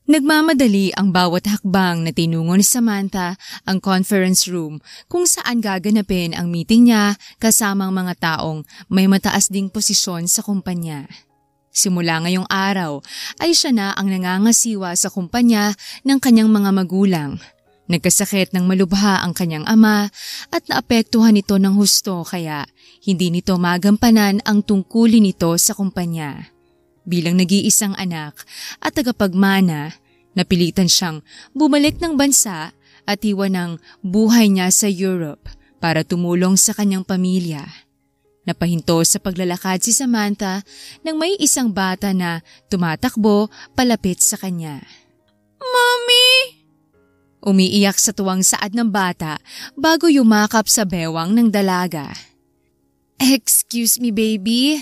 Nagmamadali ang bawat hakbang na tinungo ni Samantha ang conference room kung saan gaganapin ang meeting niya kasamang mga taong may mataas ding posisyon sa kumpanya. Simula ngayong araw ay siya na ang nangangasiwa sa kumpanya ng kanyang mga magulang. Nagkasakit ng malubha ang kanyang ama at naapektuhan ito ng husto kaya hindi nito magampanan ang tungkulin nito sa kumpanya. Bilang nag-iisang anak at tagapagmana, napilitan siyang bumalik ng bansa at iwan ang buhay niya sa Europe para tumulong sa kanyang pamilya. Napahinto sa paglalakad si Samantha nang may isang bata na tumatakbo palapit sa kanya. "Mommy!" Umiiyak sa tuwang saad ng bata bago yumakap sa bewang ng dalaga. "Excuse me, baby.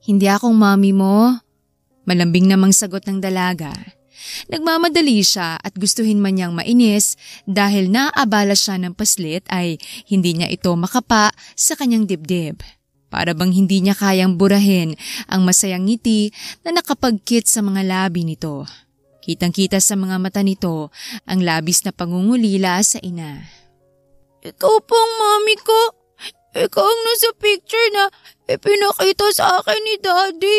Hindi akong mommy mo." Malambing namang sagot ng dalaga. Nagmamadali siya at gustuhin man niyang mainis dahil naaabala siya ng paslit ay hindi niya ito makapa sa kanyang dibdib. Para bang hindi niya kayang burahin ang masayang ngiti na nakapagkit sa mga labi nito. Kitang-kita sa mga mata nito ang labis na pangungulila sa ina. "Ikaw pong mommy ko. Ikaw ang nasa picture na ipinakita sa akin ni Daddy.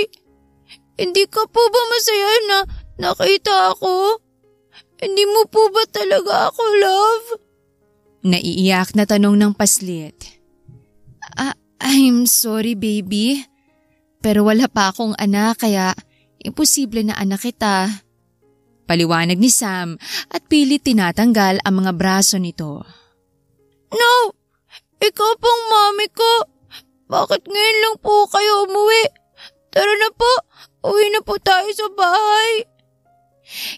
Hindi ka po ba masaya na nakita ako? Hindi mo po ba talaga ako love?" Naiiyak na tanong ng paslit. I'm sorry, baby. Pero wala pa akong anak kaya imposible na anak kita." Paliwanag ni Sam at pilit tinatanggal ang mga braso nito. "No! Ikaw pong mommy ko. Bakit ngayon lang po kayo umuwi? Tara na po, uwi na po tayo sa bahay."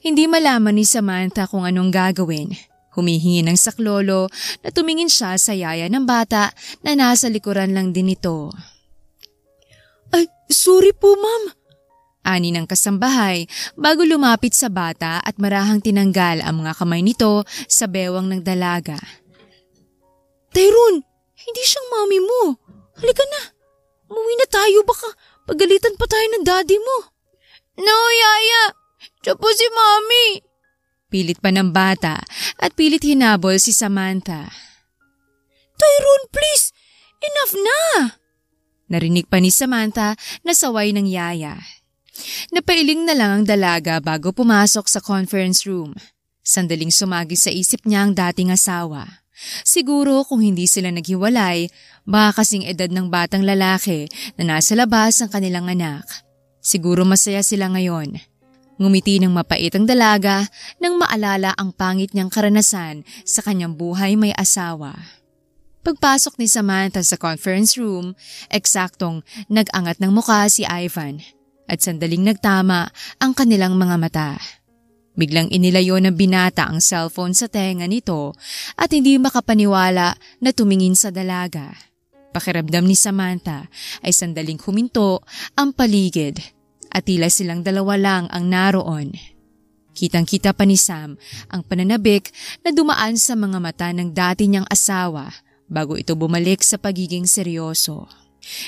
Hindi malaman ni Samantha kung anong gagawin. Humihingi ng saklolo na tumingin siya sa yaya ng bata na nasa likuran lang din ito. "Ay, sorry po ma'am." Ani ng kasambahay bago lumapit sa bata at marahang tinanggal ang mga kamay nito sa bewang ng dalaga. "Tyrone, hindi siyang mami mo. Halika na. Umuwi na tayo baka pagalitan pa tayo ng daddy mo." "No, yaya. Siya po si mami." Pilit pa ng bata at pilit hinabol si Samantha. "Tyrone, please! Enough na!" Narinig pa ni Samantha na saway ng yaya. Napailing na lang ang dalaga bago pumasok sa conference room. Sandaling sumagi sa isip niya ang dating asawa. Siguro kung hindi sila naghiwalay, baka kasing edad ng batang lalaki na nasa labas ang kanilang anak. Siguro masaya sila ngayon. Ngumiti ng mapait ang dalaga nang maalala ang pangit niyang karanasan sa kanyang buhay may asawa. Pagpasok ni Samantha sa conference room, eksaktong nag-angat ng muka si Ivan at sandaling nagtama ang kanilang mga mata. Biglang inilayo ng binata ang cellphone sa tenga nito at hindi makapaniwala na tumingin sa dalaga. Pakiramdam ni Samantha ay sandaling huminto ang paligid at tila silang dalawa lang ang naroon. Kitang-kita pa ni Sam ang pananabik na dumaan sa mga mata ng dati niyang asawa bago ito bumalik sa pagiging seryoso.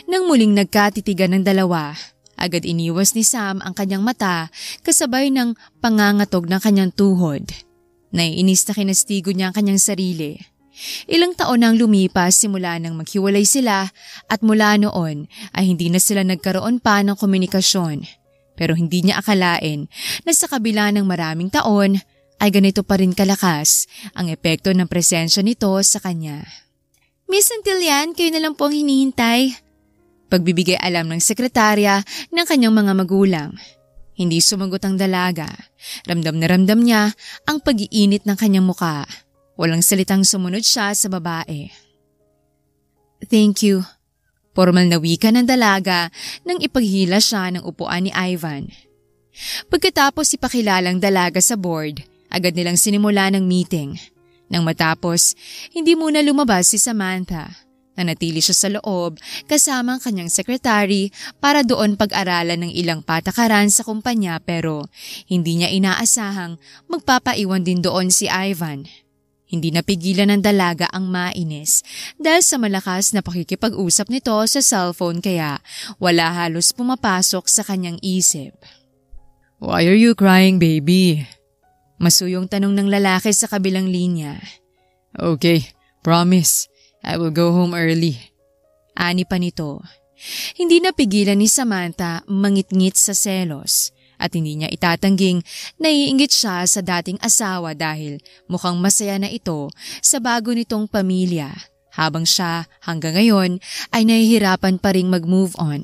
Nang muling nagkatitigan ng dalawa, agad iniwas ni Sam ang kanyang mata kasabay ng pangangatog ng kanyang tuhod. Naiinis na kinastigo niya ang kanyang sarili. Ilang taon nang lumipas simula nang maghiwalay sila at mula noon ay hindi na sila nagkaroon pa ng komunikasyon. Pero hindi niya akalain na sa kabila ng maraming taon ay ganito pa rin kalakas ang epekto ng presensya nito sa kanya. "Miss Antillian, kayo na lang po ang hinihintay." Pagbibigay alam ng sekretarya ng kanyang mga magulang. Hindi sumagot ang dalaga. Ramdam na ramdam niya ang pag-iinit ng kanyang muka. Walang salitang sumunod siya sa babae. "Thank you." Formal na wika ng dalaga nang ipaghila siya ng upuan ni Ivan. Pagkatapos ipakilalang dalaga sa board, agad nilang sinimula ng meeting. Nang matapos, hindi muna lumabas si Samantha. Nanatili siya sa loob kasama ang kanyang sekretary para doon pag-aralan ng ilang patakaran sa kumpanya pero hindi niya inaasahang magpapaiwan din doon si Ivan. Hindi napigilan ng dalaga ang mainis dahil sa malakas na pakikipag-usap nito sa cellphone kaya wala halos pumapasok sa kanyang isip. "Why are you crying, baby?" Masuyong tanong ng lalaki sa kabilang linya. Okay, promise. I will go home early. Ani pa nito. Hindi napigilan ni Samantha mangitngit sa selos at hindi niya itatangging naiinggit siya sa dating asawa dahil mukhang masaya na ito sa bago nitong pamilya habang siya hanggang ngayon ay nahihirapan pa ring mag-move on.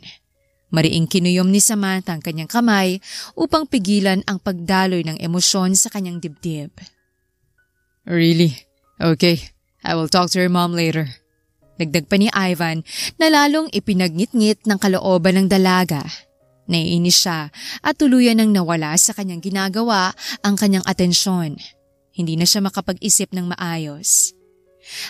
Mariing kinuyom ni Samantha ang kanyang kamay upang pigilan ang pagdaloy ng emosyon sa kanyang dibdib. Really? Okay, I will talk to your mom later. Dagdag pa ni Ivan na lalong ipinagnitngit ng kalooban ng dalaga. Naiinis siya at tuluyan nang nawala sa kanyang ginagawa ang kanyang atensyon. Hindi na siya makapag-isip ng maayos.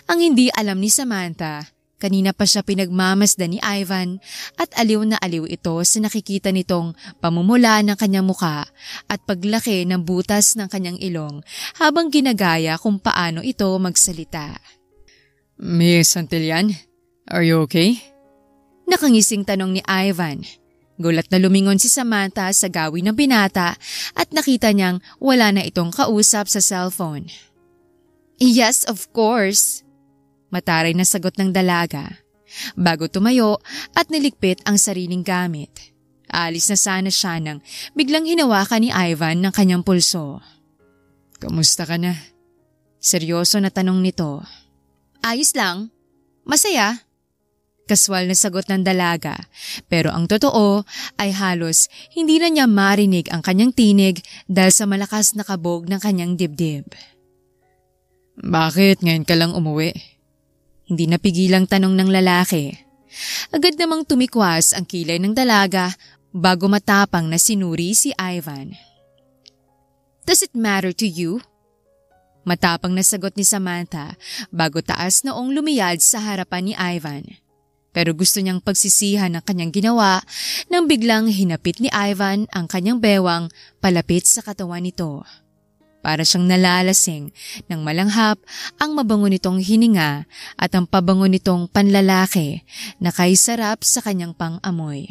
Ang hindi alam ni Samantha, kanina pa siya pinagmamasdan ni Ivan at aliw na aliw ito sa nakikita nitong pamumula ng kanyang muka at paglaki ng butas ng kanyang ilong habang ginagaya kung paano ito magsalita. Miss Santillan, are you okay? Nakangising tanong ni Ivan. Gulat na lumingon si Samantha sa gawin ng binata at nakita niyang wala na itong kausap sa cellphone. Yes, of course. Mataray na sagot ng dalaga. Bago tumayo at niligpit ang sariling gamit. Alis na sana siya nang biglang hinawakan ni Ivan ng kanyang pulso. Kamusta ka na? Seryoso na tanong nito. Ayos lang. Masaya. Kaswal na sagot ng dalaga, pero ang totoo ay halos hindi na niya marinig ang kanyang tinig dahil sa malakas na kabog ng kanyang dibdib. Bakit ngayon ka lang umuwi? Hindi napigilang tanong ng lalaki. Agad namang tumikwas ang kilay ng dalaga bago matapang na sinuri si Ivan. Does it matter to you? Matapang na sagot ni Samantha bago taas noong lumiyad sa harapan ni Ivan. Pero gusto niyang pagsisihan ang kanyang ginawa nang biglang hinapit ni Ivan ang kanyang bewang palapit sa katawan nito. Para siyang nalalasing nang malanghap ang mabango nitong hininga at ang pabango nitong panlalaki na kaisarap sa kanyang pang-amoy.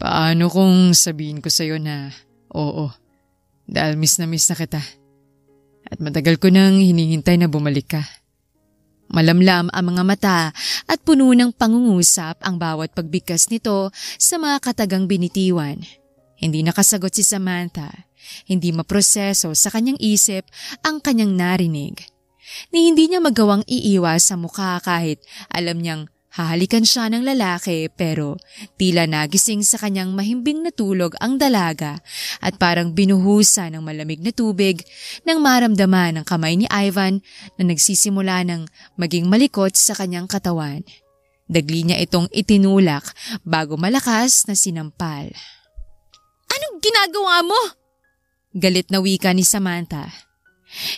Paano kung sabihin ko sa'yo na oo, dahil miss na kita. At matagal ko nang hinihintay na bumalik ka. Malamlam ang mga mata at puno ng pangungusap ang bawat pagbigkas nito sa mga katagang binitiwan. Hindi nakasagot si Samantha. Hindi maproseso sa kanyang isip ang kanyang narinig. Ni hindi niya magawang iiwas sa mukha kahit alam niyang hahalikan siya ng lalaki pero tila nagising sa kanyang mahimbing na tulog ang dalaga at parang binuhusa ng malamig na tubig nang maramdaman ang kamay ni Ivan na nagsisimula ng maging malikot sa kanyang katawan. Dagli niya itong itinulak bago malakas na sinampal. Anong ginagawa mo? Galit na wika ni Samantha.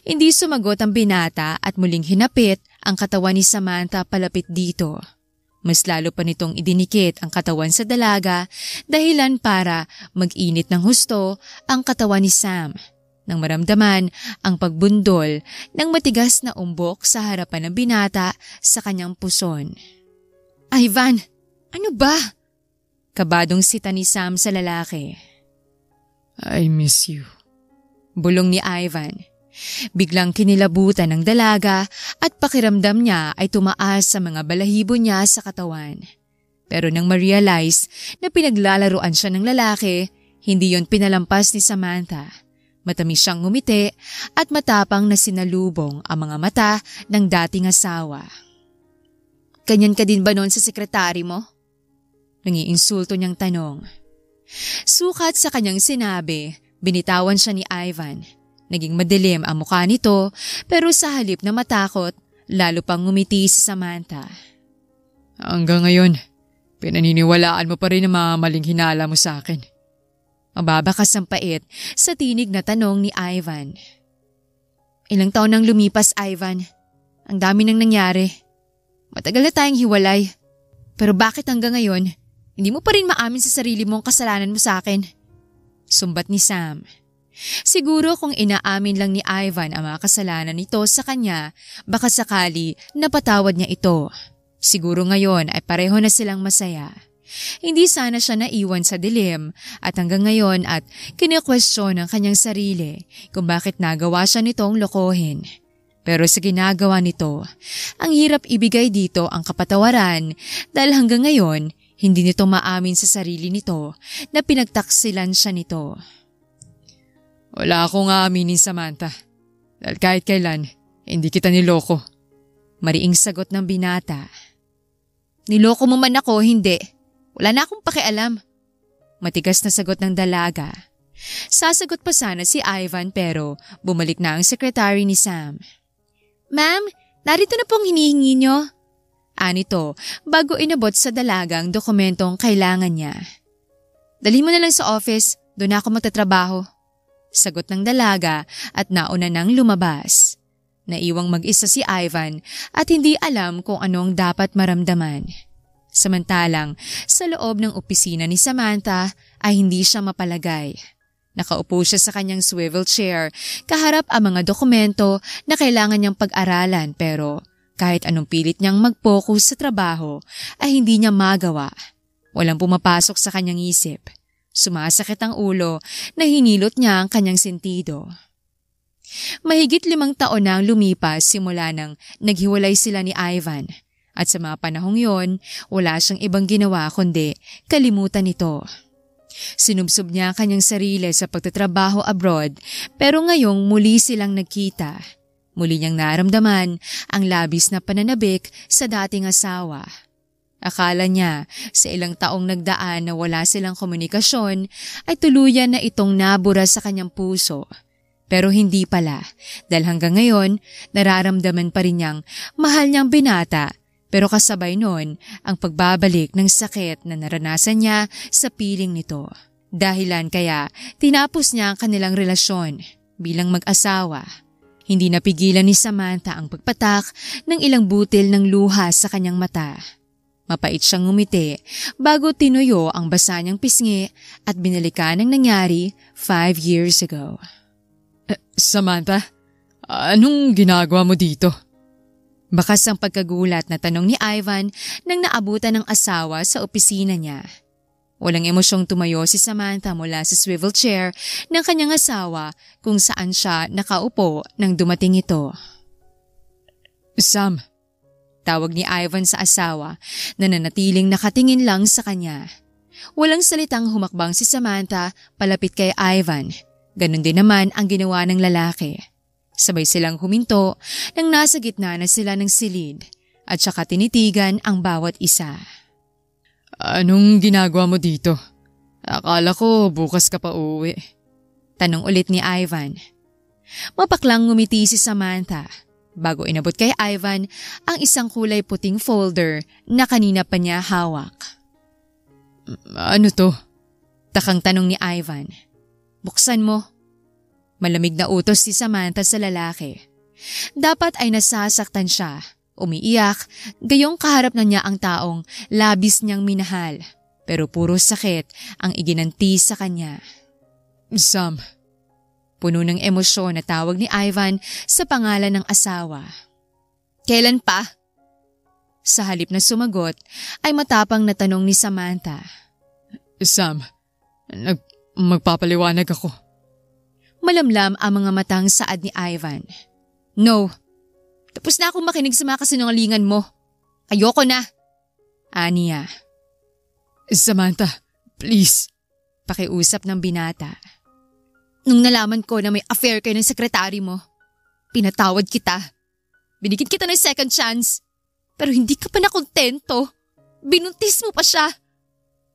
Hindi sumagot ang binata at muling hinapit ang katawan ni Samantha palapit dito. Mas lalo pa nitong idinikit ang katawan sa dalaga dahilan para mag-init ng husto ang katawan ni Sam nang maramdaman ang pagbundol ng matigas na umbok sa harapan ng binata sa kanyang puson. Ivan, ano ba? Kabadong sita ni Sam sa lalaki. I miss you. Bulong ni Ivan. Biglang kinilabutan ng dalaga at pakiramdam niya ay tumaas sa mga balahibo niya sa katawan. Pero nang ma-realize na pinaglalaruan siya ng lalaki, hindi yon pinalampas ni Samantha. Matamis siyang ngumiti at matapang na sinalubong ang mga mata ng dating asawa. Ganyan ka din ba noon sa sekretary mo? Nangiinsulto niyang tanong. Sukat sa kanyang sinabi, binitawan siya ni Ivan. Naging madilim ang mukha nito pero sa halip na matakot, lalo pang ngumiti si Samantha. Hanggang ngayon, pinaniniwalaan mo pa rin ang mga maling hinala mo sa akin. Mababakas ang pait sa tinig na tanong ni Ivan. Ilang taon nang lumipas, Ivan. Ang dami nang nangyari. Matagal na tayong hiwalay. Pero bakit hanggang ngayon, hindi mo pa rin maamin sa sarili mo ang kasalanan mo sa akin? Sumbat ni Sam. Siguro kung inaamin lang ni Ivan ang mga kasalanan nito sa kanya, baka sakali napatawad niya ito. Siguro ngayon ay pareho na silang masaya. Hindi sana siya naiwan sa dilim at hanggang ngayon at kinikwestiyon ng kanyang sarili kung bakit nagawa siya nitong lokohin. Pero sa ginagawa nito, ang hirap ibigay dito ang kapatawaran dahil hanggang ngayon hindi nito maamin sa sarili nito na pinagtaksilan siya nito. Wala akong aaminin, Samantha. Dahil kahit kailan, hindi kita niloko. Mariing sagot ng binata. Niloko mo man ako, hindi. Wala na akong pakialam. Matigas na sagot ng dalaga. Sasagot pa sana si Ivan pero bumalik na ang sekretary ni Sam. Ma'am, narito na pong hinihingi nyo. Anito, bago inabot sa dalaga ang dokumentong kailangan niya. Dali mo na lang sa office, doon ako magtatrabaho. Sagot ng dalaga at nauna nang lumabas. Naiwang mag-isa si Ivan at hindi alam kung anong dapat maramdaman. Samantalang sa loob ng opisina ni Samantha ay hindi siya mapalagay. Nakaupo siya sa kanyang swivel chair, kaharap ang mga dokumento na kailangan niyang pag-aralan pero kahit anong pilit niyang mag-focus sa trabaho ay hindi niya magawa. Walang pumapasok sa kanyang isip. Sumasakit ang ulo na hinilot niya ang kanyang sentido. Mahigit 5 taon na ang lumipas simula nang naghiwalay sila ni Ivan at sa mga panahong yon wala siyang ibang ginawa kundi kalimutan ito. Sinubsob niya ang kanyang sarili sa pagtatrabaho abroad pero ngayong muli silang nagkita. Muli niyang naramdaman ang labis na pananabik sa dating asawa. Akala niya sa ilang taong nagdaan na wala silang komunikasyon ay tuluyan na itong nabura sa kanyang puso. Pero hindi pala dahil hanggang ngayon nararamdaman pa rin niyang mahal niyang binata. Pero kasabay nun ang pagbabalik ng sakit na naranasan niya sa piling nito. Dahilan kaya tinapos niya ang kanilang relasyon bilang mag-asawa. Hindi napigilan ni Samantha ang pagpatak ng ilang butil ng luha sa kanyang mata. Mapait siyang ngumiti bago tinuyo ang basa niyang pisngi at binalikan ang nangyari 5 years ago. Samantha, anong ginagawa mo dito? Bakas ang pagkagulat na tanong ni Ivan nang naabutan ng asawa sa opisina niya. Walang emosyong tumayo si Samantha mula sa swivel chair ng kanyang asawa kung saan siya nakaupo nang dumating ito. Sam, tawag ni Ivan sa asawa na nanatiling nakatingin lang sa kanya. Walang salitang humakbang si Samantha palapit kay Ivan. Ganon din naman ang ginawa ng lalaki. Sabay silang huminto nang nasa gitna na sila ng silid at saka tinitigan ang bawat isa. Anong ginagawa mo dito? Akala ko bukas ka pa uuwi. Tanong ulit ni Ivan. Mapaklang ngumiti si Samantha bago inabot kay Ivan ang isang kulay puting folder na kanina pa niya hawak. Ano to? Takang tanong ni Ivan. Buksan mo. Malamig na utos si Samantha sa lalaki. Dapat ay nasasaktan siya, umiiyak, gayong kaharap na niya ang taong labis niyang minahal. Pero puro sakit ang iginanti sa kanya. Sam. Puno ng emosyon na tawag ni Ivan sa pangalan ng asawa. Kailan pa? Sa halip na sumagot ay matapang na tanong ni Samantha. Sam, magpapaliwanag ako. Malamlam ang mga matang saad ni Ivan. No. Tapos na akong makinig sa mga kasinungalingan mo. Ayoko na. Aniya. Samantha, please. Pakiusap ng binata. Nung nalaman ko na may affair kayo ng sekretary mo, pinatawad kita. Binigyan kita ng second chance. Pero hindi ka pa nakontento. Binuntis mo pa siya.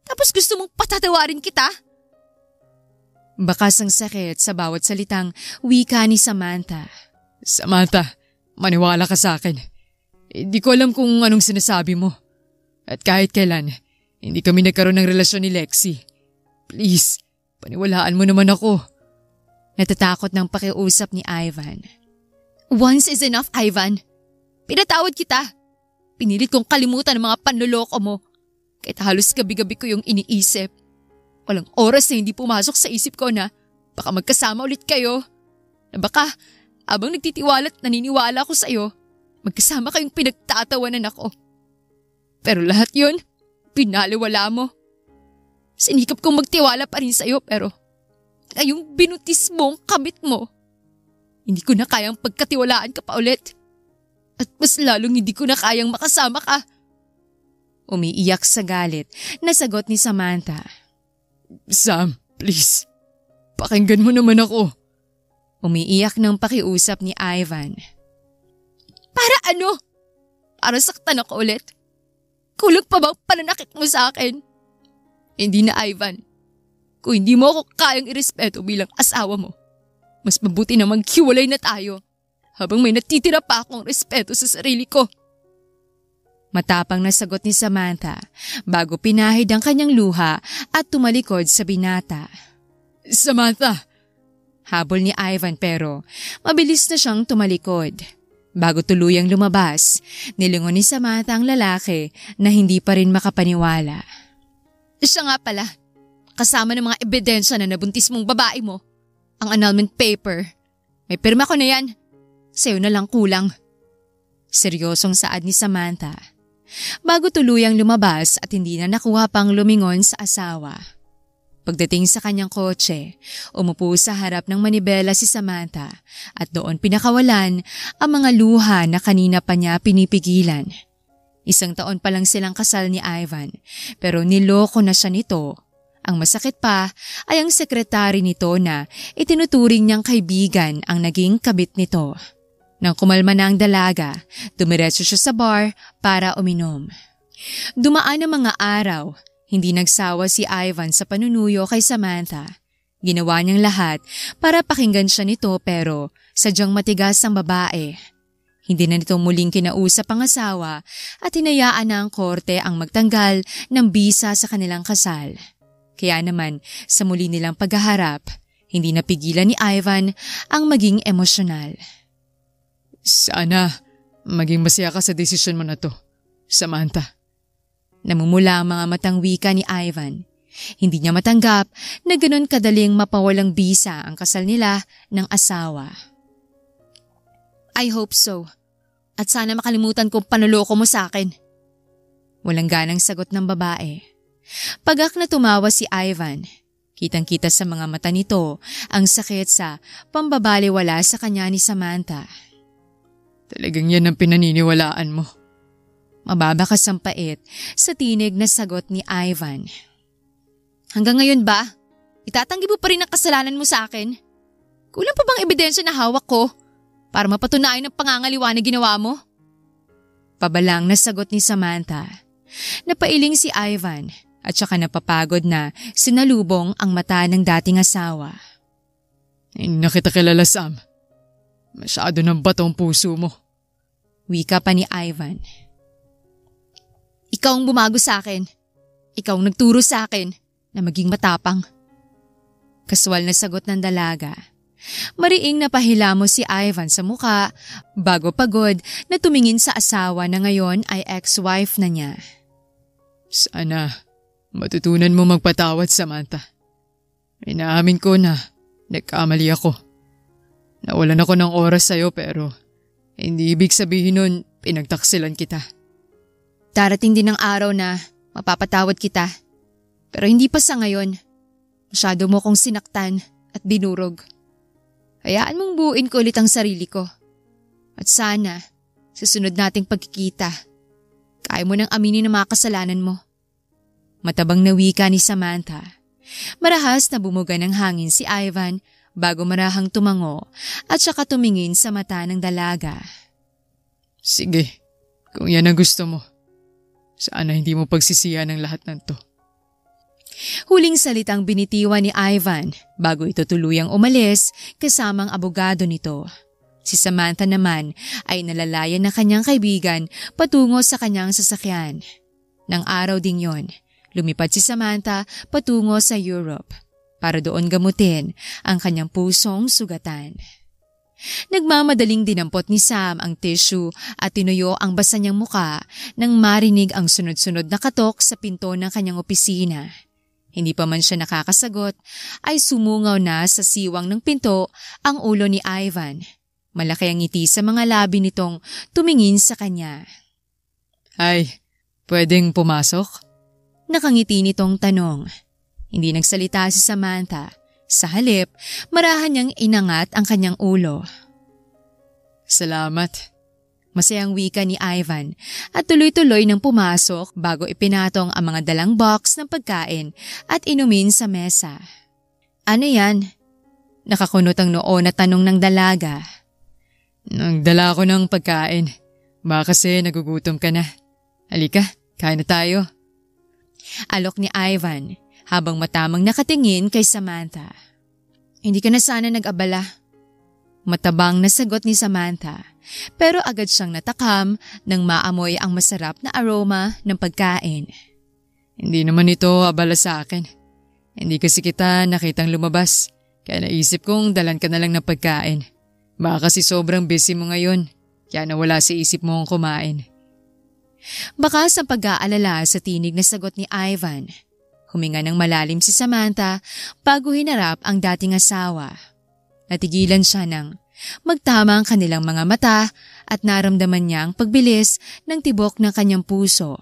Tapos gusto mong patatawarin kita? Bakas ang sakit sa bawat salitang wika ni Samantha. Samantha, maniwala ka sa akin. Hindi ko alam kung anong sinasabi mo. At kahit kailan, hindi kami nagkaroon ng relasyon ni Lexi. Please, paniwalaan mo naman ako. Natatakot ng pakiusap ni Ivan. Once is enough, Ivan. Pinatawad kita. Pinilit kong kalimutan ang mga panloloko mo. Kahit halos gabi-gabi ko yung iniisip. Walang oras na hindi pumasok sa isip ko na baka magkasama ulit kayo. Na baka habang nagtitiwala at naniniwala ako sa iyo, magkasama kayong pinagtatawanan ako. Pero lahat yun, Pinaliwala mo. Sinikap kong magtiwala pa rin sa'yo pero ngayong binutis mo ang kabit mo, hindi ko na kayang pagkatiwalaan ka pa ulit. At mas lalong hindi ko na kayang makasama ka. Umiiyak sa galit na sagot ni Samantha. Sam, please. Pakinggan mo naman ako. Umiiyak ng pakiusap ni Ivan. Para ano? Para saktan ako ulit? Kulang pa ba ang pananakit mo sa akin? Hindi na, Ivan. Kung hindi mo ako kayang irespeto bilang asawa mo, mas mabuti na maghiwalay na tayo habang may natitira pa akong respeto sa sarili ko. Matapang na sagot ni Samantha bago pinahid ang kanyang luha at tumalikod sa binata. Samantha! Habol ni Ivan pero mabilis na siyang tumalikod. Bago tuluyang lumabas, nilingon ni Samantha ang lalaki na hindi pa rin makapaniwala. Siya nga pala, kasama ng mga ebidensya na nabuntis mong babae mo. Ang annulment paper. May pirma ko na yan. Sa'yo na lang kulang. Seryosong saad ni Samantha. Bago tuluyang lumabas at hindi na nakuha pang lumingon sa asawa. Pagdating sa kanyang kotse, umupo sa harap ng manibela si Samantha at doon pinakawalan ang mga luha na kanina pa niya pinipigilan. 1 taon pa lang silang kasal ni Ivan pero niloko na siya nito. Ang masakit pa ay ang sekretary nito na itinuturing niyang kaibigan ang naging kabit nito. Nang kumalma na ang dalaga, dumiretso siya sa bar para uminom. Dumaan ang mga araw. Hindi nagsawa si Ivan sa panunuyo kay Samantha. Ginawa niyang lahat para pakinggan siya nito pero sadyang matigas ang babae. Hindi na nito muling kinausap ang asawa at hinayaan na ang korte ang magtanggal ng bisa sa kanilang kasal. Kaya naman sa muli nilang paghaharap, hindi napigilan ni Ivan ang maging emosyonal. Sana maging masaya ka sa desisyon mo na to, Samantha. Namumula ang mga matang wika ni Ivan. Hindi niya matanggap na ganon kadaling mapawalang bisa ang kasal nila ng asawa. I hope so. At sana makalimutan kong panuloko mo sa akin. Walang ganang sagot ng babae. Pagak na tumawa si Ivan. Kitang-kita sa mga mata nito ang sakit sa pambabaliwala sa kanya ni Samantha. Talagang yan ang pinaniniwalaan mo. Mababakas ang pait sa tinig na sagot ni Ivan. Hanggang ngayon ba? Itatanggi mo pa rin ang kasalanan mo sa akin? Kulang pa bang ebidensya na hawak ko para mapatunayan ang pangangaliwa na ginawa mo? Pabalang na sagot ni Samantha. Napailing si Ivan at saka napapagod na sinalubong ang mata ng dating asawa. Hindi na kita kilala, Sam. Masyado ng bato ang puso mo. Wika pa ni Ivan. Ikaw ang bumago sa akin. Ikaw ang nagturo sa akin na maging matapang. Kaswal na sagot ng dalaga. Mariing napahilamo si Ivan sa muka bago pagod na tumingin sa asawa na ngayon ay ex-wife na niya. Sana matutunan mo magpatawad, Samantha. Inaamin ko na nagkamali ako. Nawalan ako ng oras sa'yo pero hindi ibig sabihin nun pinagtaksilan kita. Darating din ang araw na mapapatawad kita. Pero hindi pa sa ngayon. Masyado mo kong sinaktan at binurog. Hayaan mong buuin ko ulit ang sarili ko. At sana, sa sunod nating pagkikita, kaya mo nang aminin ang mga kasalanan mo. Matabang na wika ni Samantha. Marahas na bumuga ng hangin si Ivan bago marahang tumango at saka tumingin sa mata ng dalaga. Sige, kung yan ang gusto mo. Sana hindi mo pagsisiyan ang lahat ng to. Huling salitang binitiwan ni Ivan bago ito tuluyang umalis kasamang abogado nito. Si Samantha naman ay nalalayan ng kanyang kaibigan patungo sa kanyang sasakyan. Nang araw ding yon, lumipad si Samantha patungo sa Europe para doon gamutin ang kanyang pusong sugatan. Nagmamadaling dinampot ni Sam ang tissue at tinuyo ang basa niyang muka nang marinig ang sunod-sunod na katok sa pinto ng kanyang opisina. Hindi pa man siya nakakasagot ay sumungaw na sa siwang ng pinto ang ulo ni Ivan. Malaki ang ngiti sa mga labi nitong tumingin sa kanya. Ay, pwedeng pumasok? Nakangiti nitong tanong. Hindi nagsalita si Samantha. Sa halip, marahan niyang inangat ang kanyang ulo. Salamat. Masayang wika ni Ivan at tuloy-tuloy nang pumasok bago ipinatong ang mga dalang box ng pagkain at inumin sa mesa. Ano yan? Nakakunot ang noo na tanong ng dalaga. Nagdala ko ng pagkain. Baka kasi nagugutom ka na. Halika, kain na tayo. Alok ni Ivan habang matamang nakatingin kay Samantha. Hindi ka na sana nag-abala. Matabang na sagot ni Samantha pero agad siyang natakam nang maamoy ang masarap na aroma ng pagkain. Hindi naman ito abala sa akin. Hindi kasi kita nakitang lumabas kaya naisip kong dalan ka na lang ng pagkain. Baka kasi sobrang busy mo ngayon kaya nawala sa isip mo ang kumain. Bakas ang pag-aalala sa tinig na sagot ni Ivan. Huminga ng malalim si Samantha bago hinarap ang dating asawa. Natigilan siya nang magtama ang kanilang mga mata at naramdaman niya ang pagbilis ng tibok ng kanyang puso.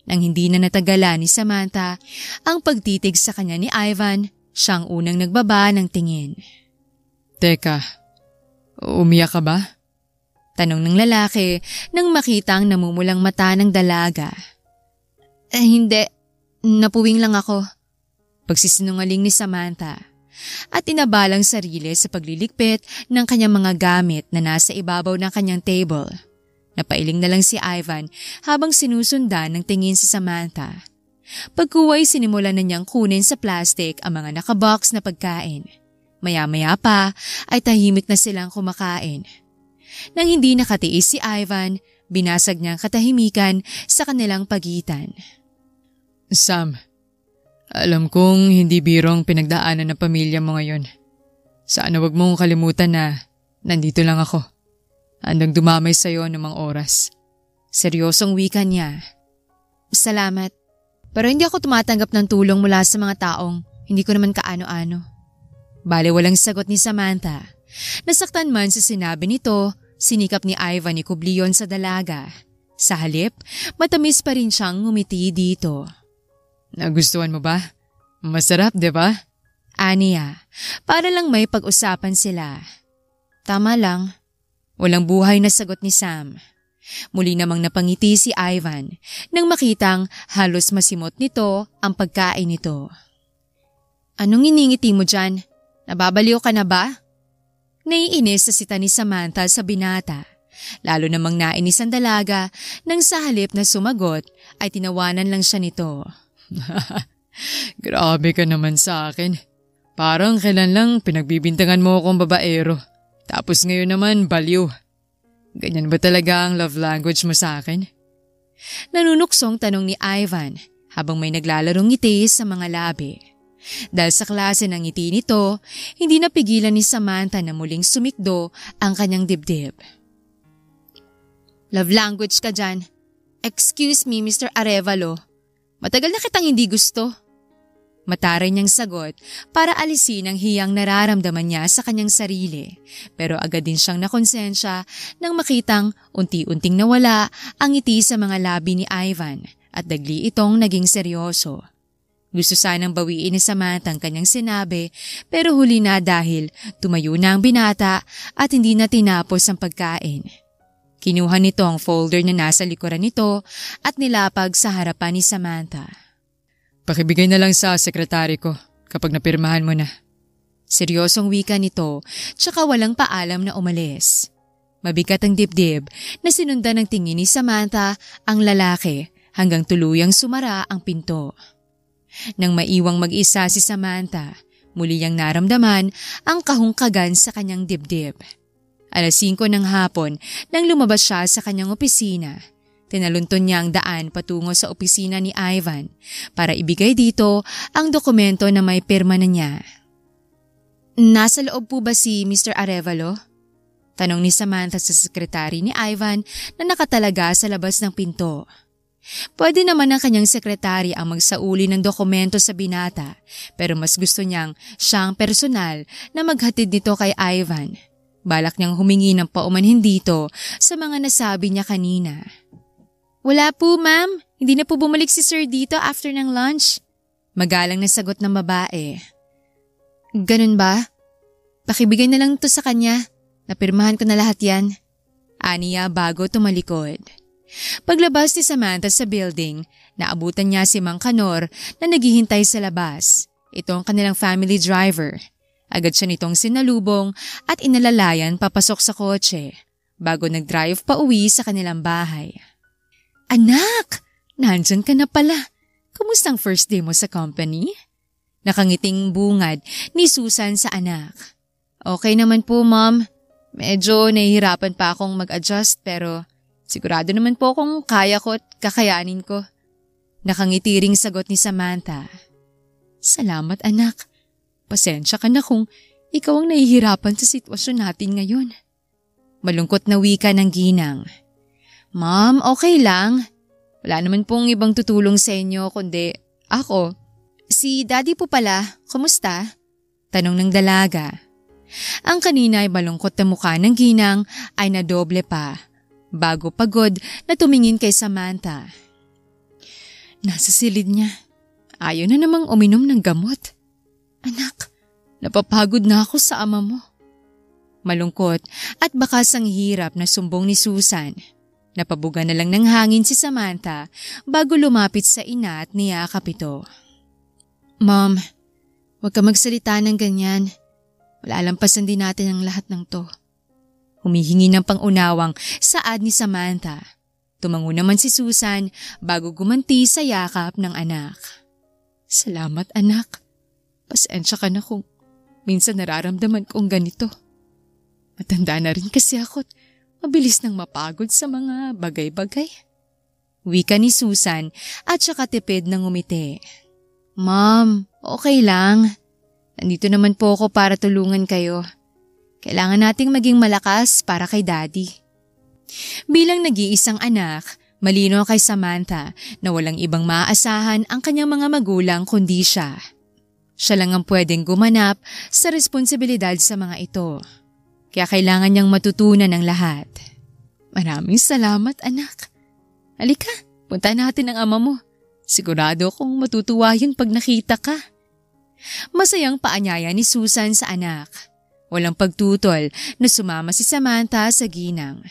Nang hindi na natagalan ni Samantha ang pagtitig sa kanya ni Ivan, siyang unang nagbaba ng tingin. Teka, umiyak ka ba? Tanong ng lalaki nang makita ang namumulang mata ng dalaga. Hindi. Napuwing lang ako. Pagsisinungaling ni Samantha at inabalang sarili sa pagliligpit ng kanyang mga gamit na nasa ibabaw ng kanyang table. Napailing na lang si Ivan habang sinusundan ng tingin si Samantha. Pagkuway sinimulan na niyang kunin sa plastic ang mga nakabox na pagkain. Maya-maya pa ay tahimik na silang kumakain. Nang hindi nakatiis si Ivan, binasag niya ang katahimikan sa kanilang pagitan. Sam, alam kong hindi birong pinagdaanan ng pamilya mo ngayon. Sana wag mong kalimutan na nandito lang ako. Handang dumamay sa'yo ng mga oras. Seryosong wika niya. Salamat, pero hindi ako tumatanggap ng tulong mula sa mga taong hindi ko naman kaano-ano. Bale walang sagot ni Samantha. Nasaktan man sa sinabi nito, sinikap ni Ivan ni Kubliyon sa dalaga. Sa halip, matamis pa rin siyang ngumiti dito. Nagustuhan mo ba? Masarap, di ba? Aniya, para lang may pag-usapan sila. Tama lang. Walang buhay na sagot ni Sam. Muli namang napangiti si Ivan nang makitang halos masimot nito ang pagkain nito. Anong iningiti mo dyan? Nababaliw ka na ba? Naiinis sa sita ni Samantha sa binata. Lalo namang nainis ang dalaga nang sa halip na sumagot ay tinawanan lang siya nito. Grabe ka naman sa akin. Parang kailan lang pinagbibintangan mo akong babaero. Tapos ngayon naman baliw. Ganyan ba talaga ang love language mo sa akin? Nanunuksong tanong ni Ivan habang may naglalarong ngiti sa mga labi. Dahil sa klase ng ngiti nito, hindi napigilan ni Samantha na muling sumikdo ang kanyang dibdib. Love language ka dyan. Excuse me, Mr. Arevalo. Matagal na kitang hindi gusto. Mataray niyang sagot para alisin ang hiyang nararamdaman niya sa kanyang sarili. Pero agad din siyang nakonsensya nang makitang unti-unting nawala ang ngiti sa mga labi ni Ivan at dagli itong naging seryoso. Gusto sanang bawiin ni Samantha ang kanyang sinabi pero huli na dahil tumayo na ang binata at hindi na tinapos ang pagkain. Kinuha nito ang folder na nasa likuran nito at nilapag sa harapan ni Samantha. Pakibigay na lang sa sekretary ko kapag napirmahan mo na. Seryosong wika nito tsaka walang paalam na umalis. Mabigat ang dibdib na sinundan ng tingin ni Samantha ang lalaki hanggang tuluyang sumara ang pinto. Nang maiwang mag-isa si Samantha, muli niyang naramdaman ang kahungkagan sa kanyang dibdib. 5:00 ng hapon nang lumabas siya sa kanyang opisina. Tinalunton niya ang daan patungo sa opisina ni Ivan para ibigay dito ang dokumento na may pirma na niya. Nasa loob po ba si Mr. Arevalo? Tanong ni Samantha sa sekretary ni Ivan na nakatalaga sa labas ng pinto. Pwede naman ang kanyang sekretary ang magsauli ng dokumento sa binata pero mas gusto niyang siyang personal na maghatid nito kay Ivan. Balak niyang humingi ng paumanhin dito sa mga nasabi niya kanina. Wala po, ma'am. Hindi na po bumalik si sir dito after ng lunch. Magalang na sagot ng babae. Ganun ba? Pakibigay na lang to sa kanya. Napirmahan ko na lahat yan. Aniya bago tumalikod. Paglabas ni Samantha sa building, naabutan niya si Mang Kanor na naghihintay sa labas. Ito ang kanilang family driver. Agad siya nitong sinalubong at inalalayan papasok sa kotse bago nag-drive pa uwi sa kanilang bahay. Anak! Nandyan ka na pala. Kumusta ang first day mo sa company? Nakangiting bungad ni Susan sa anak. Okay naman po, Mom. Medyo nahihirapan pa akong mag-adjust pero sigurado naman po kung kaya ko at kakayanin ko. Nakangitiring sagot ni Samantha. Salamat, anak. Pasensya ka na kung ikaw ang nahihirapan sa sitwasyon natin ngayon. Malungkot na wika ng ginang. Ma'am, okay lang. Wala naman pong ibang tutulong sa inyo kundi ako. Si Daddy po pala, kumusta? Tanong ng dalaga. Ang kanina ay malungkot na mukha ng ginang ay nadoble pa. Bago pagod na tumingin kay Samantha. Nasa silid niya. Ayaw na namang uminom ng gamot. Anak, napapagod na ako sa ama mo. Malungkot at bakas ang hirap na sumbong ni Susan. Napabuga na lang ng hangin si Samantha bago lumapit sa ina at niyakap ito. Mom, huwag ka magsalita ng ganyan. Malalampasan din natin ang lahat ng to. Humihingi ng pangunawang saad ni Samantha. Tumango naman si Susan bago gumanti sa yakap ng anak. Salamat, anak. Pasensya ka na kung minsan nararamdaman kong ganito. Matanda na rin kasi ako at mabilis nang mapagod sa mga bagay-bagay. Wika ni Susan at saka tipid ng ngumiti. Mom, okay lang. Nandito naman po ako para tulungan kayo. Kailangan nating maging malakas para kay Daddy. Bilang nag-iisang anak, malino kay Samantha na walang ibang maaasahan ang kanyang mga magulang kundi siya. Siya lang ang pwedeng gumanap sa responsibilidad sa mga ito. Kaya kailangan niyang matutunan ang lahat. Maraming salamat, anak. Halika, punta natin ang ama mo. Sigurado akong matutuwa yun pag nakita ka. Masayang paanyaya ni Susan sa anak. Walang pagtutol na sumama si Samantha sa ginang.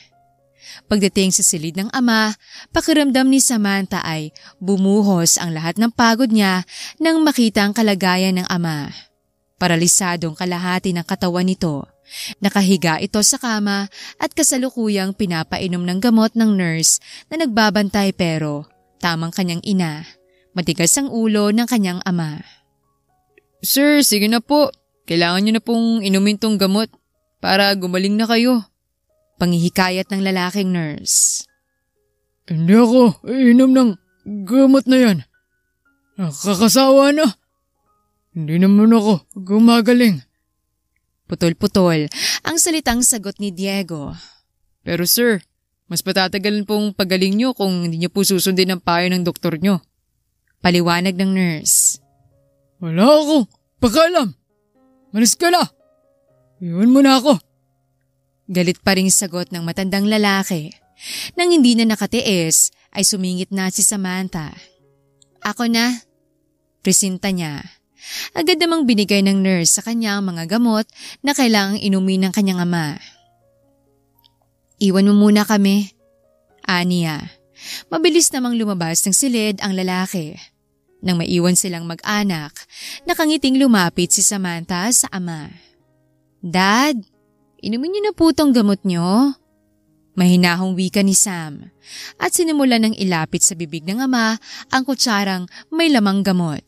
Pagdating sa silid ng ama, pakiramdam ni Samantha ay bumuhos ang lahat ng pagod niya nang makita ang kalagayan ng ama. Paralisadong kalahati ng katawan nito. Nakahiga ito sa kama at kasalukuyang pinapainom ng gamot ng nurse na nagbabantay pero tamang kanyang ina. Matigas ang ulo ng kanyang ama. Sir, sige na po. Kailangan niyo na pong inumin tong gamot para gumaling na kayo. Pangihikayat ng lalaking nurse. Hindi ako iinom ng gamot na yan. Nakakasawa na. Hindi naman ako gumagaling. Putol-putol ang salitang sagot ni Diego. Pero sir, mas patatagalan pong pagaling niyo kung hindi niyo po susundin ang payo ng doktor niyo. Paliwanag ng nurse. Wala akong pakalam. Malis ka na. Iwan mo na ako. Galit pa ring sagot ng matandang lalaki. Nang hindi na nakatiis, ay sumingit na si Samantha. Ako na. Presinta niya. Agad namang binigay ng nurse sa kanya ang mga gamot na kailangang inumin ng kanyang ama. Iwan mo muna kami. Aniya. Mabilis namang lumabas ng silid ang lalaki. Nang maiwan silang mag-anak, nakangiting lumapit si Samantha sa ama. Dad, inumin niyo na po tong gamot niyo. Mahinahong wika ni Sam at sinimulan ng ilapit sa bibig ng ama ang kutsarang may lamang gamot.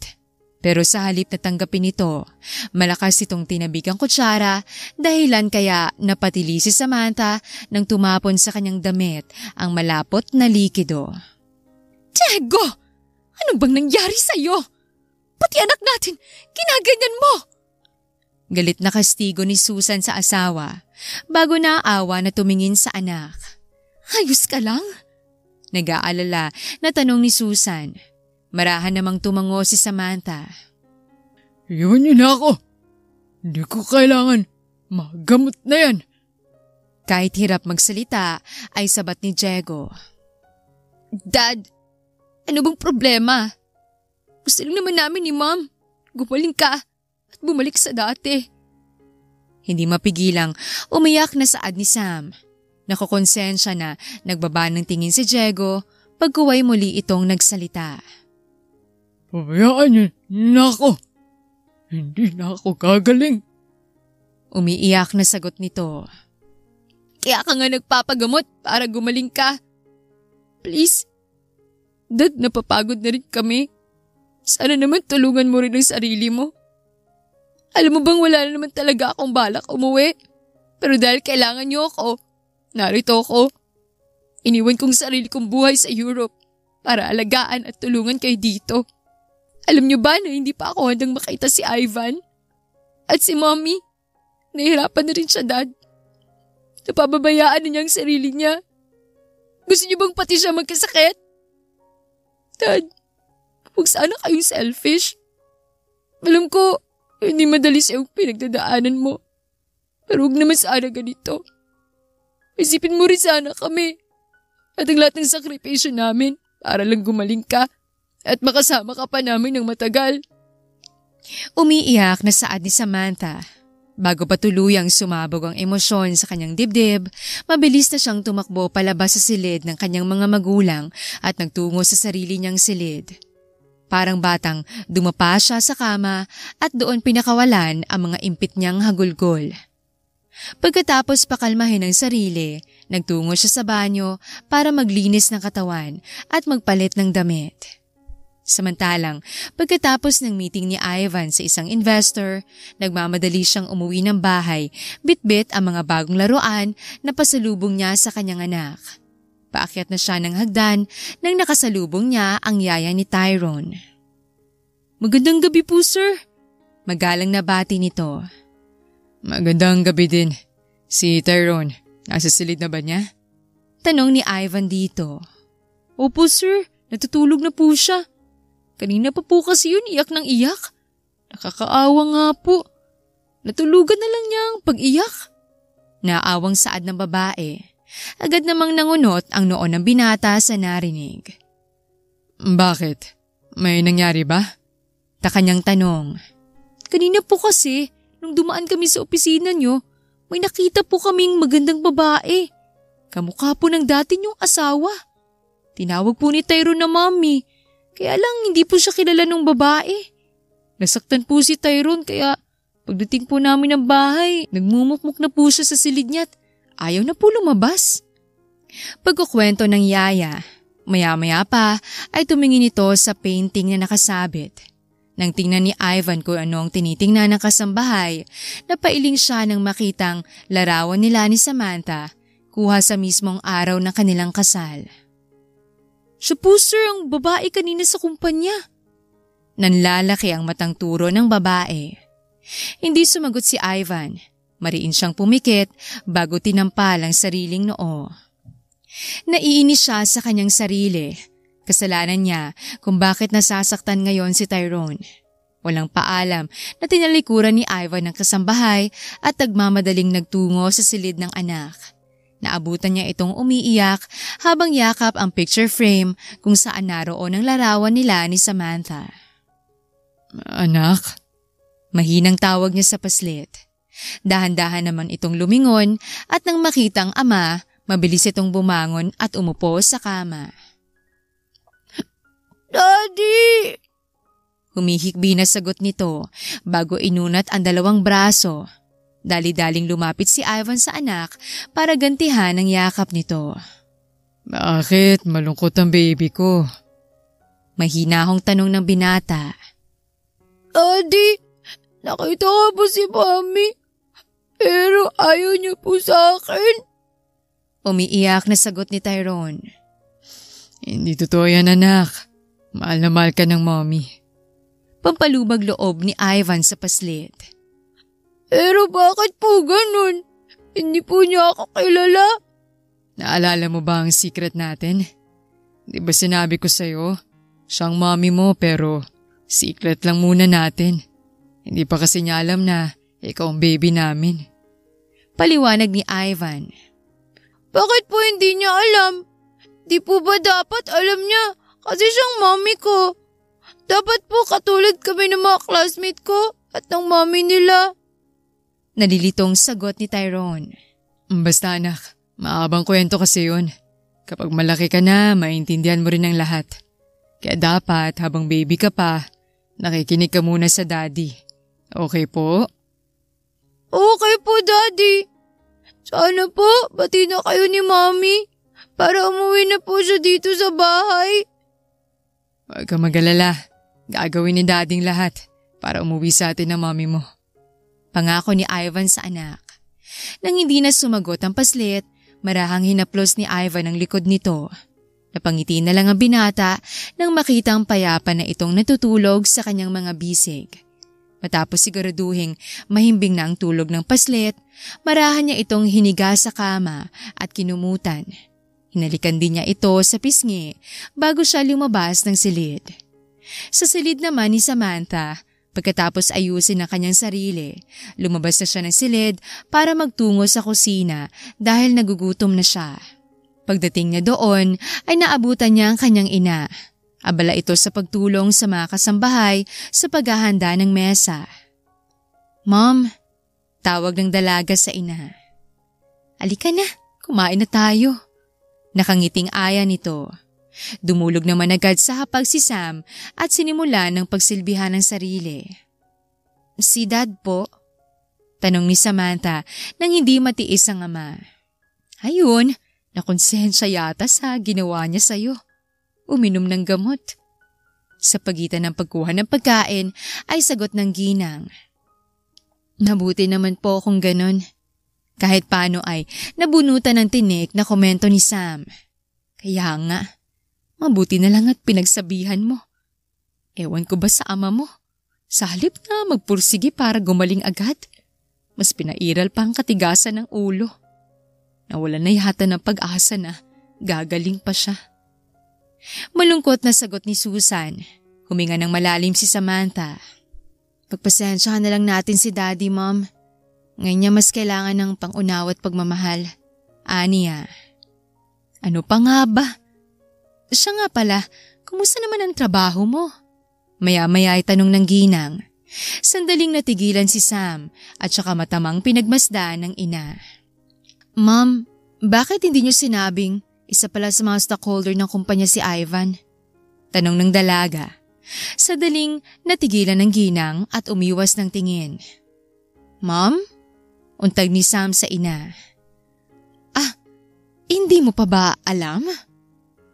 Pero sa halip na tanggapin ito, malakas itong tinabig ang kutsara dahilan kaya napatili si Samantha nang tumapon sa kanyang damit ang malapot na likido. Diego! Ano bang nangyari sa'yo? Pati anak natin, ginaganyan mo! Galit na kastigo ni Susan sa asawa bago naawa na tumingin sa anak. Ayos ka lang? Nag-aalala na tanong ni Susan. Marahan namang tumango si Samantha. Iwan niyo na ako. Hindi ko kailangan. Magamot na yan. Kahit hirap magsalita ay sabat ni Diego. Dad, ano bang problema? Gusto lang naman namin ni Mom. Gumaling ka at bumalik sa dati. Hindi mapigilang umiyak na saad ni Sam. Nakokonsensya na nagbaba ng tingin si Diego pagkuway muli itong nagsalita. Pabayaan niyo na ako. Hindi na ako gagaling. Umiiyak na sagot nito. Kaya ka nga nagpapagamot para gumaling ka. Please, Dad, napapagod na rin kami. Sana naman tulungan mo rin ang sarili mo. Alam mo bang wala na naman talaga akong balak umuwi? Pero dahil kailangan niyo ako, narito ako. Iniwan kong sarili kong buhay sa Europe para alagaan at tulungan kayo dito. Alam niyo ba na hindi pa ako handang makita si Ivan? At si Mommy, nahihirapan na rin siya, Dad. Napababayaan na niya ang sarili niya. Gusto niyo bang pati siya magkasakit? Dad, huwag sana kayong selfish. Alam ko, hindi madali sa iyong pinagdadaanan mo. Pero huwag naman sana ganito. Isipin mo rin sana kami. At ang lahat ng sakripisyo namin para lang gumaling ka at makasama ka pa namin ng matagal. Umiiyak na saad ni Samantha. Bago pa tuluyang sumabog ang emosyon sa kanyang dibdib, mabilis na siyang tumakbo palabas sa silid ng kanyang mga magulang at nagtungo sa sarili niyang silid. Parang batang dumapa siya sa kama at doon pinakawalan ang mga impit niyang hagulgol. Pagkatapos pakalmahin ang sarili, nagtungo siya sa banyo para maglinis ng katawan at magpalit ng damit. Samantalang, pagkatapos ng meeting ni Ivan sa isang investor, nagmamadali siyang umuwi ng bahay, bitbit ang mga bagong laruan na pasalubong niya sa kanyang anak. Paakyat na siya ng hagdan nang nakasalubong niya ang yaya ni Tyrone. Magandang gabi po, sir. Magalang na bati nito. Magandang gabi din. Si Tyrone, nasa silid na ba niya? Tanong ni Ivan dito. Opo, sir. Natutulog na po siya. Kanina pa po kasi yun iyak ng iyak. Nakakaawa nga po. Natulugan na lang niyang pag-iyak. Naawang saad ng babae. Agad namang nangunot ang noon ng binata sa narinig. Bakit? May nangyari ba? Kanyang tanong. Kanina po kasi, nung dumaan kami sa opisina niyo, may nakita po kaming magandang babae. Kamukha po ng dati niyong asawa. Tinawag po ni Tyrone na Mommy, kaya lang hindi po siya kilala ng babae. Nasaktan po si Tyrone kaya pagdating po namin ng bahay, nagmumukmuk na po siya sa silid niya at ayaw na po lumabas. Pagkukwento ng yaya, maya-maya pa ay tumingin ito sa painting na nakasabit. Nang tingnan ni Ivan kung ano ang tinitingnan ng kasambahay, napailing siya nang makitang larawan nila ni Samantha kuha sa mismong araw ng kanilang kasal. Siya po sir ang babae kanina sa kumpanya. Nanlalaki ang matang turo ng babae. Hindi sumagot si Ivan. Mariin siyang pumikit bago tinampal ang sariling noo. Naiinis siya sa kanyang sarili. Kasalanan niya kung bakit nasasaktan ngayon si Tyrone. Walang paalam na tinalikuran ni Ivan ng kasambahay at nagmamadaling nagtungo sa silid ng anak. Naabutan niya itong umiiyak habang yakap ang picture frame kung saan naroon ang larawan nila ni Samantha. Anak? Mahinang tawag niya sa paslit. Dahan-dahan naman itong lumingon at nang makita ang ama, mabilis itong bumangon at umupo sa kama. Daddy! Humihikbi na sagot nito bago inunat ang dalawang braso. Dali-daling lumapit si Ivan sa anak para gantihan ang yakap nito. Bakit? Malungkot ang baby ko. Mahinahong tanong ng binata. Daddy, nakita ko po si Mommy, pero ayaw niya po sa akin. Umiiyak na sagot ni Tyrone. Hindi totoo yan, anak. Mahal na mahal ka ng Mommy. Pampalubag loob ni Ivan sa paslit. Pero bakit po ganun? Hindi po niya ako kilala. Naalala mo ba ang secret natin? Di ba sinabi ko sa'yo? Siyang Mommy mo pero secret lang muna natin. Hindi pa kasi niya alam na ikaw ang baby namin. Paliwanag ni Ivan. Bakit po hindi niya alam? Di po ba dapat alam niya? Kasi siyang mommy ko. Dapat po katulad kami ng mga classmate ko at ng mommy nila. Nalilitong sagot ni Tyrone. Basta anak, maabang kwento kasi yun. Kapag malaki ka na, maintindihan mo rin ang lahat. Kaya dapat habang baby ka pa, nakikinig ka muna sa daddy. Okay po? Okay po, Daddy. Sana po, bati na kayo ni Mommy para umuwi na po siya dito sa bahay. Huwag ka mag-alala. Gagawin ni Dading lahat para umuwi sa atin ang mommy mo. Pangako ni Ivan sa anak. Nang hindi na sumagot ang paslit, marahang hinaplos ni Ivan ang likod nito. Napangiti na lang ang binata nang makitang payapa na itong natutulog sa kanyang mga bisig. Matapos siguraduhing mahimbing na ang tulog ng paslit, marahan niya itong hiniga sa kama at kinumutan. Hinalikan din niya ito sa pisngi bago siya lumabas ng silid. Sa silid naman ni Samantha, pagkatapos ayusin ang kanyang sarili, lumabas na siya ng silid para magtungo sa kusina dahil nagugutom na siya. Pagdating niya doon ay naabutan niya ang kanyang ina. Abala ito sa pagtulong sa mga kasambahay sa paghahanda ng mesa. "Mom," tawag ng dalaga sa ina. "Alika na, kumain na tayo." Nakangiting aya nito. Dumulog naman agad sa hapag si Sam at sinimulan ng pagsilbihan ng sarili. "Si Dad po?" tanong ni Samantha nang hindi matiis ang ama. "Ayun, nakonsensya yata sa ginawa niya sa'yo. Uminom ng gamot." Sa pagitan ng pagkuha ng pagkain ay sagot ng ginang. "Mabuti naman po kung ganon." Kahit paano ay nabunutan ng tinik na komento ni Sam. "Kaya nga, mabuti na lang at pinagsabihan mo. Ewan ko ba sa ama mo? Sa halip na magpursige para gumaling agad, mas pinairal pa ang katigasan ng ulo. Nawala na yata ng pag-asa na gagaling pa siya." Malungkot na sagot ni Susan. Huminga ng malalim si Samantha. "Pagpasensya na lang natin si Daddy, Mom. Ngayon niya mas kailangan ng pangunawa at pagmamahal." Aniya. "Ano pa nga ba? Siya nga pala, kumusta naman ang trabaho mo?" Maya-maya ay tanong ng ginang. Sandaling natigilan si Sam at saka matamang pinagmasdan ng ina. "Mom, bakit hindi niyo sinabing isa pala sa mga stockholder ng kumpanya si Ivan?" tanong ng dalaga. Sandaling natigilan ng ginang at umiwas ng tingin. "Mom?" untag ni Sam sa ina. Hindi mo pa ba alam?"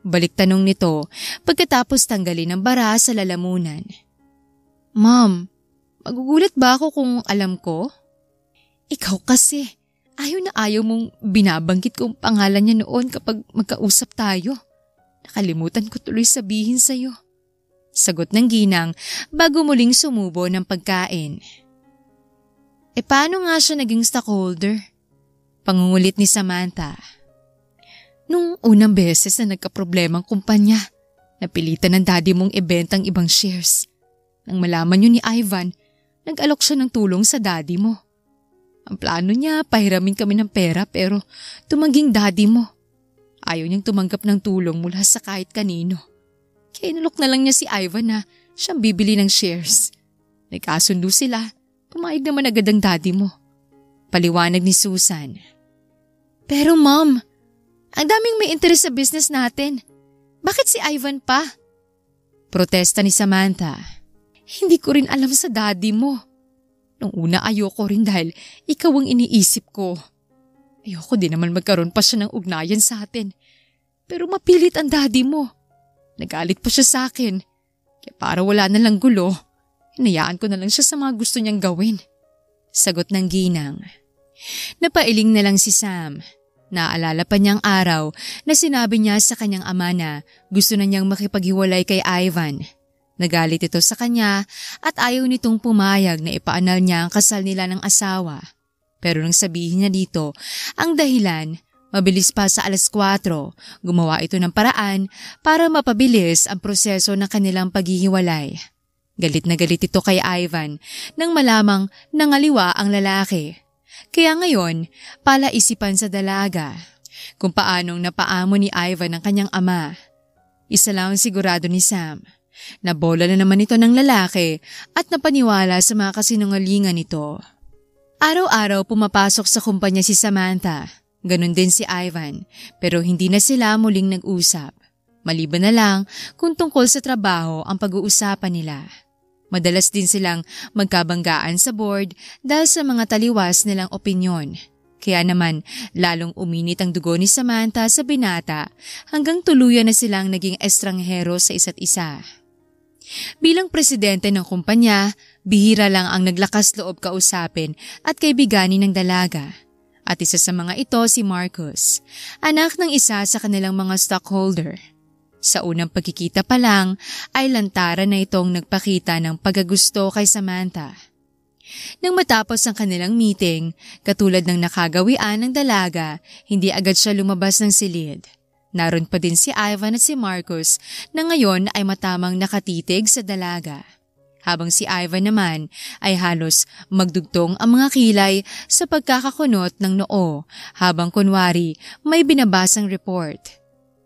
Balik tanong nito pagkatapos tanggalin ang bara sa lalamunan. "Mom, magugulat ba ako kung alam ko?" "Ikaw kasi, ayaw mong binabanggit kong pangalan niya noon kapag magkausap tayo. Nakalimutan ko tuloy sabihin sa'yo." Sagot ng ginang bago muling sumubo ng pagkain. Paano nga siya naging stockholder?" Pangungulit ni Samantha. "Nung unang beses na nagka-problema ang kumpanya, napilitan ng daddy mong ibenta ang ibang shares. Nang malaman yun ni Ivan, nag-alok siya ng tulong sa daddy mo. Ang plano niya, pahiramin kami ng pera pero tumanging daddy mo. Ayaw niyang tumanggap ng tulong mula sa kahit kanino. Kaya inalok na lang niya si Ivan na siyang bibili ng shares. Nagkasundo sila. Pumayag naman agad ang daddy mo." Paliwanag ni Susan. "Pero Mom, ang daming may interes sa business natin. Bakit si Ivan pa?" Protesta ni Samantha. "Hindi ko rin alam sa daddy mo. Nung una ayoko rin dahil ikaw ang iniisip ko. Ayoko din naman magkaroon pa siya ng ugnayan sa atin. Pero mapilit ang daddy mo. Nagalit pa siya sa akin. Kaya para wala na lang gulo, hinayaan ko na lang siya sa mga gusto niyang gawin." Sagot ng ginang. Napailing na lang si Sam. Naalala pa niyang araw na sinabi niya sa kanyang ama na gusto na niyang makipaghiwalay kay Ivan. Nagalit ito sa kanya at ayaw nitong pumayag na ipaanal niya ang kasal nila ng asawa. Pero nang sabihin niya dito, ang dahilan, mabilis pa sa 4:00, gumawa ito ng paraan para mapabilis ang proseso ng kanilang paghihiwalay. Galit na galit ito kay Ivan nang malamang nangaliwa ang lalaki. Kaya ngayon, palaisipan sa dalaga. kung paanong napaamo ni Ivan ang kanyang ama. Isa lang ang sigurado ni Sam, nabola na naman ito ng lalaki at napaniwala sa mga kasinungalingan nito. Araw-araw pumapasok sa kumpanya si Samantha, ganun din si Ivan, pero hindi na sila muling nag-usap. Maliban na lang kung tungkol sa trabaho ang pag-uusapan nila. Madalas din silang magkabanggaan sa board dahil sa mga taliwas nilang opinyon. Kaya naman lalong uminit ang dugo ni Samantha sa binata hanggang tuluyan na silang naging estranghero sa isa't isa. Bilang presidente ng kumpanya, bihira lang ang naglakas loob kausapin at kaibiganin ng dalaga. At isa sa mga ito si Marcus, anak ng isa sa kanilang mga stockholder. Sa unang pagkikita pa lang ay lantaran na itong nagpakita ng pagkagusto kay Samantha. Nang matapos ang kanilang meeting, katulad ng nakagawian ng dalaga, hindi agad siya lumabas ng silid. Naroon pa din si Ivan at si Marcus na ngayon ay matamang nakatitig sa dalaga. Habang si Ivan naman ay halos magdugtong ang mga kilay sa pagkakakunot ng noo habang kunwari may binabasang report.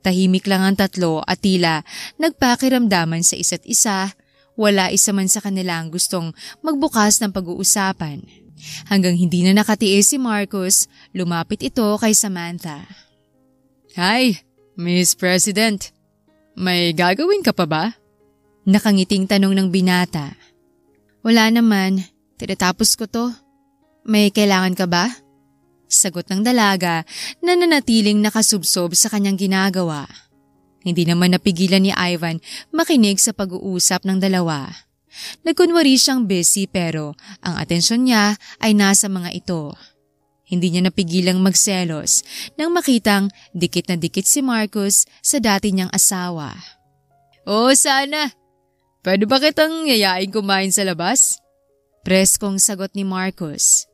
Tahimik lang ang tatlo at tila nagpakiramdaman sa isa't isa, wala isa man sa kanilang gustong magbukas ng pag-uusapan. Hanggang hindi na nakatiis si Marcus, lumapit ito kay Samantha. Hi, Miss President. May gagawin ka pa ba? Nakangiting tanong ng binata. Wala naman, tinatapos ko to. May kailangan ka ba? Sagot ng dalaga na nanatiling nakasubsob sa kanyang ginagawa. Hindi naman napigilan ni Ivan makinig sa pag-uusap ng dalawa. Nagkunwari siyang busy pero ang atensyon niya ay nasa mga ito. Hindi niya napigilang magselos nang makitang dikit na dikit si Marcus sa dati niyang asawa. Oo, sana. Pwede ba kitang yayain kumain sa labas? Preskong sagot ni Marcus.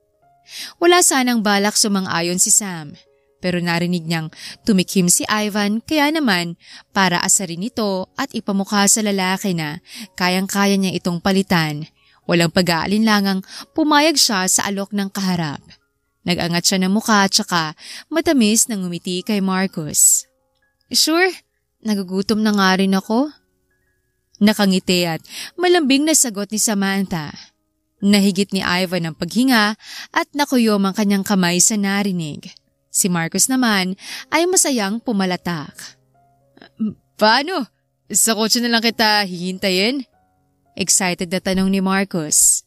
Wala sanang balak sumang-ayon si Sam, pero narinig niyang tumikhim si Ivan kaya naman para asarin ito at ipamukha sa lalaki na kayang-kaya niya itong palitan. Walang pag-aalinlangang pumayag siya sa alok ng kaharap. Nag-angat siya ng mukha at saka matamis na ngumiti kay Marcus. Sure, nagugutom na nga rin ako. Nakangiti at malambing na sagot ni Samantha. Nahigit ni Ivan ang paghinga at nakuyom ang kanyang kamay sa narinig. Si Marcus naman ay masayang pumalatak. Paano? Sa kotse na lang kita hihintayin? Excited na tanong ni Marcus.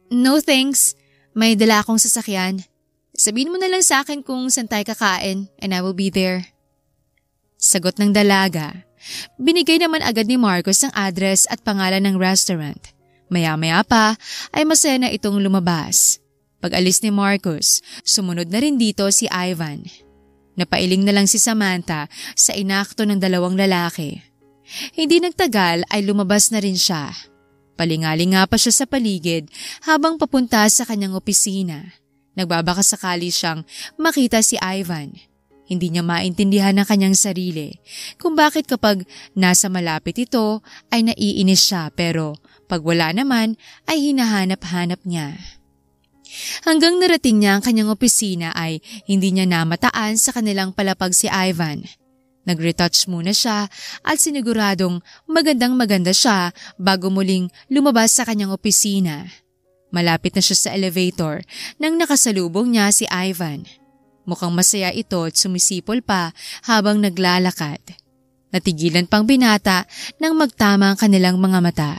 No thanks, may dala akong sasakyan. Sabihin mo na lang sa akin kung saan tayo kakain and I will be there. Sagot ng dalaga. Binigay naman agad ni Marcus ang address at pangalan ng restaurant. Maya-maya pa ay masaya na itong lumabas. Pag-alis ni Marcus, sumunod na rin dito si Ivan. Napailing na lang si Samantha sa inakto ng dalawang lalaki. Hindi nagtagal ay lumabas na rin siya. Palingaling nga pa siya sa paligid habang papunta sa kanyang opisina. Nagbabaka sakali siyang makita si Ivan. Hindi niya maintindihan ang kanyang sarili kung bakit kapag nasa malapit ito ay naiinis siya pero pag wala naman ay hinahanap-hanap niya. Hanggang narating niya ang kanyang opisina ay hindi niya namataan sa kanilang palapag si Ivan. Nag-retouch muna siya at siniguradong magandang-maganda siya bago muling lumabas sa kanyang opisina. Malapit na siya sa elevator nang nakasalubong niya si Ivan. Mukhang masaya ito at sumisipol pa habang naglalakad. Natigilan pang binata nang magtama ang kanilang mga mata.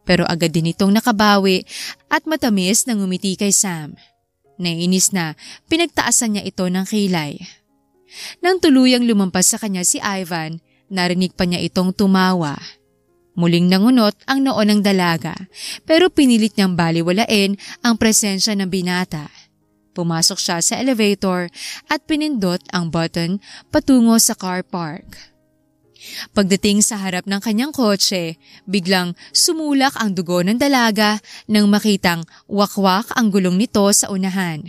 Pero agad din itong nakabawi at matamis na ngumiti kay Sam. Naiinis na pinagtaasan niya ito ng kilay. Nang tuluyang lumampas sa kanya si Ivan, narinig pa niya itong tumawa. Muling nangunot ang noo ng dalaga pero pinilit niyang baliwalain ang presensya ng binata. Pumasok siya sa elevator at pinindot ang button patungo sa car park. Pagdating sa harap ng kanyang kotse, biglang sumulak ang dugo ng dalaga nang makitang wakwak ang gulong nito sa unahan.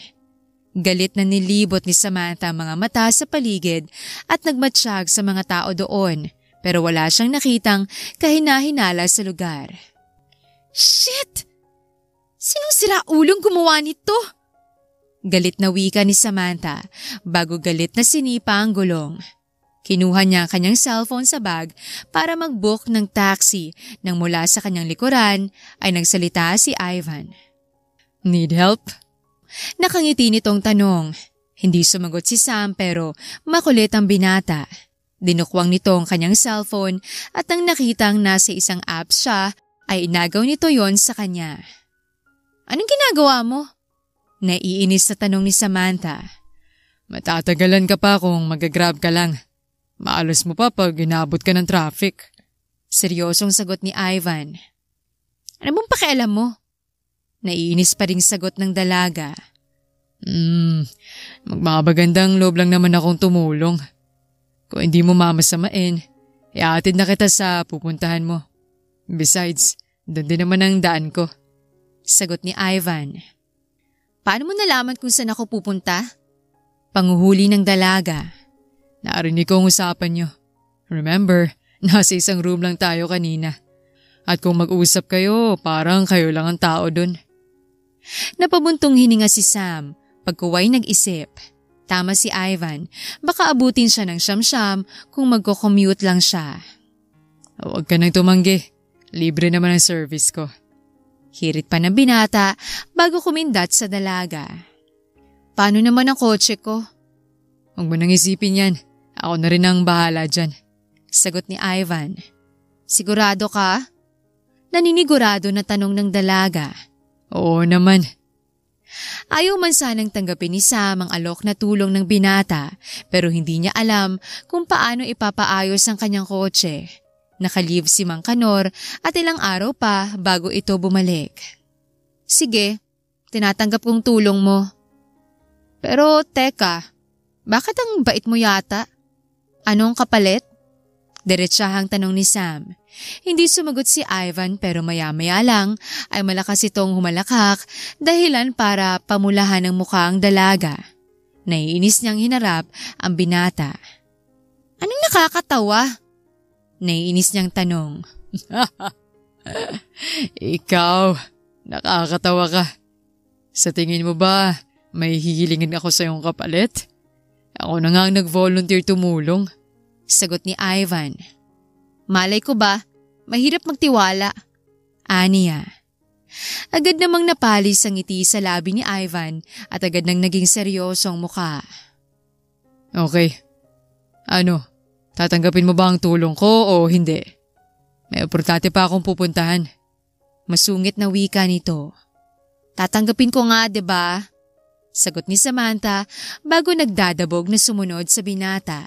Galit na nilibot ni Samantha ang mga mata sa paligid at nagmatsyag sa mga tao doon pero wala siyang nakitang kahina-hinala sa lugar. Shit! Sinong siraulong gumawa nito? Galit na wika ni Samantha bago galit na sinipa ang gulong. Kinuha niya ang kanyang cellphone sa bag para mag-book ng taxi nang mula sa kanyang likuran ay nagsalita si Ivan. Need help? Nakangiti nitong tanong. Hindi sumagot si Sam pero makulit ang binata. Dinukwang nito ang kanyang cellphone at nang nakitang nasa isang app siya ay inagaw nito yon sa kanya. Anong ginagawa mo? Naiinis na tanong ni Samantha. Matatagalan ka pa kung mag-grab ka lang. Maalas mo pa pag inabot ka ng traffic. Seryosong sagot ni Ivan. Ano bang pakialam mo? Naiinis pa ring sagot ng dalaga. Magmamagandang loob lang naman akong tumulong. Kung hindi mo mamasamain, iatid na kita sa pupuntahan mo. Besides, doon din naman ang daan ko. Sagot ni Ivan. Paano mo nalaman kung saan ako pupunta? Panguhuli ng dalaga. Narinig ko ang usapan niyo. Remember, nasa isang room lang tayo kanina. At kung mag-usap kayo, parang kayo lang ang tao dun. Napabuntong hininga si Sam pagkuway nag-isip. Tama si Ivan, baka abutin siya ng siyam-siyam kung magko-commute lang siya. Huwag ka nang tumanggi. Libre naman ang service ko. Hirit pa ng binata bago kumindat sa dalaga. Paano naman ang kotse ko? Huwag mo nang isipin yan. Ako na rin ang bahala dyan. Sagot ni Ivan. Sigurado ka? Naninigurado na tanong ng dalaga. Oo naman. Ayaw man sanang tanggapin ni Sam ang alok na tulong ng binata pero hindi niya alam kung paano ipapaayos ang kanyang kotse. Nakalive si Mang Kanor at ilang araw pa bago ito bumalik. Sige, tinatanggap kong tulong mo. Pero teka, bakit ang bait mo yata? Anong kapalit? Diretsahang tanong ni Sam. Hindi sumagot si Ivan pero maya-maya lang ay malakas itong humalakak dahilan para pamulahan ng mukha ang dalaga. Naiinis niyang hinarap ang binata. Anong nakakatawa? Naiinis niyang tanong. Ikaw, nakakatawa ka. Sa tingin mo ba may hihilingin ako sa iyong kapalit? Ako na nga ang nag-volunteer tumulong. Sagot ni Ivan. Malay ko ba, mahirap magtiwala. Aniya. Agad namang napalis ang ngiti sa labi ni Ivan at agad nang naging seryosong mukha. Okay. Ano, tatanggapin mo ba ang tulong ko o hindi? May oportate pa akong pupuntahan. Masungit na wika nito. Tatanggapin ko nga, 'di ba? Sagot ni Samantha bago nagdadabog na sumunod sa binata.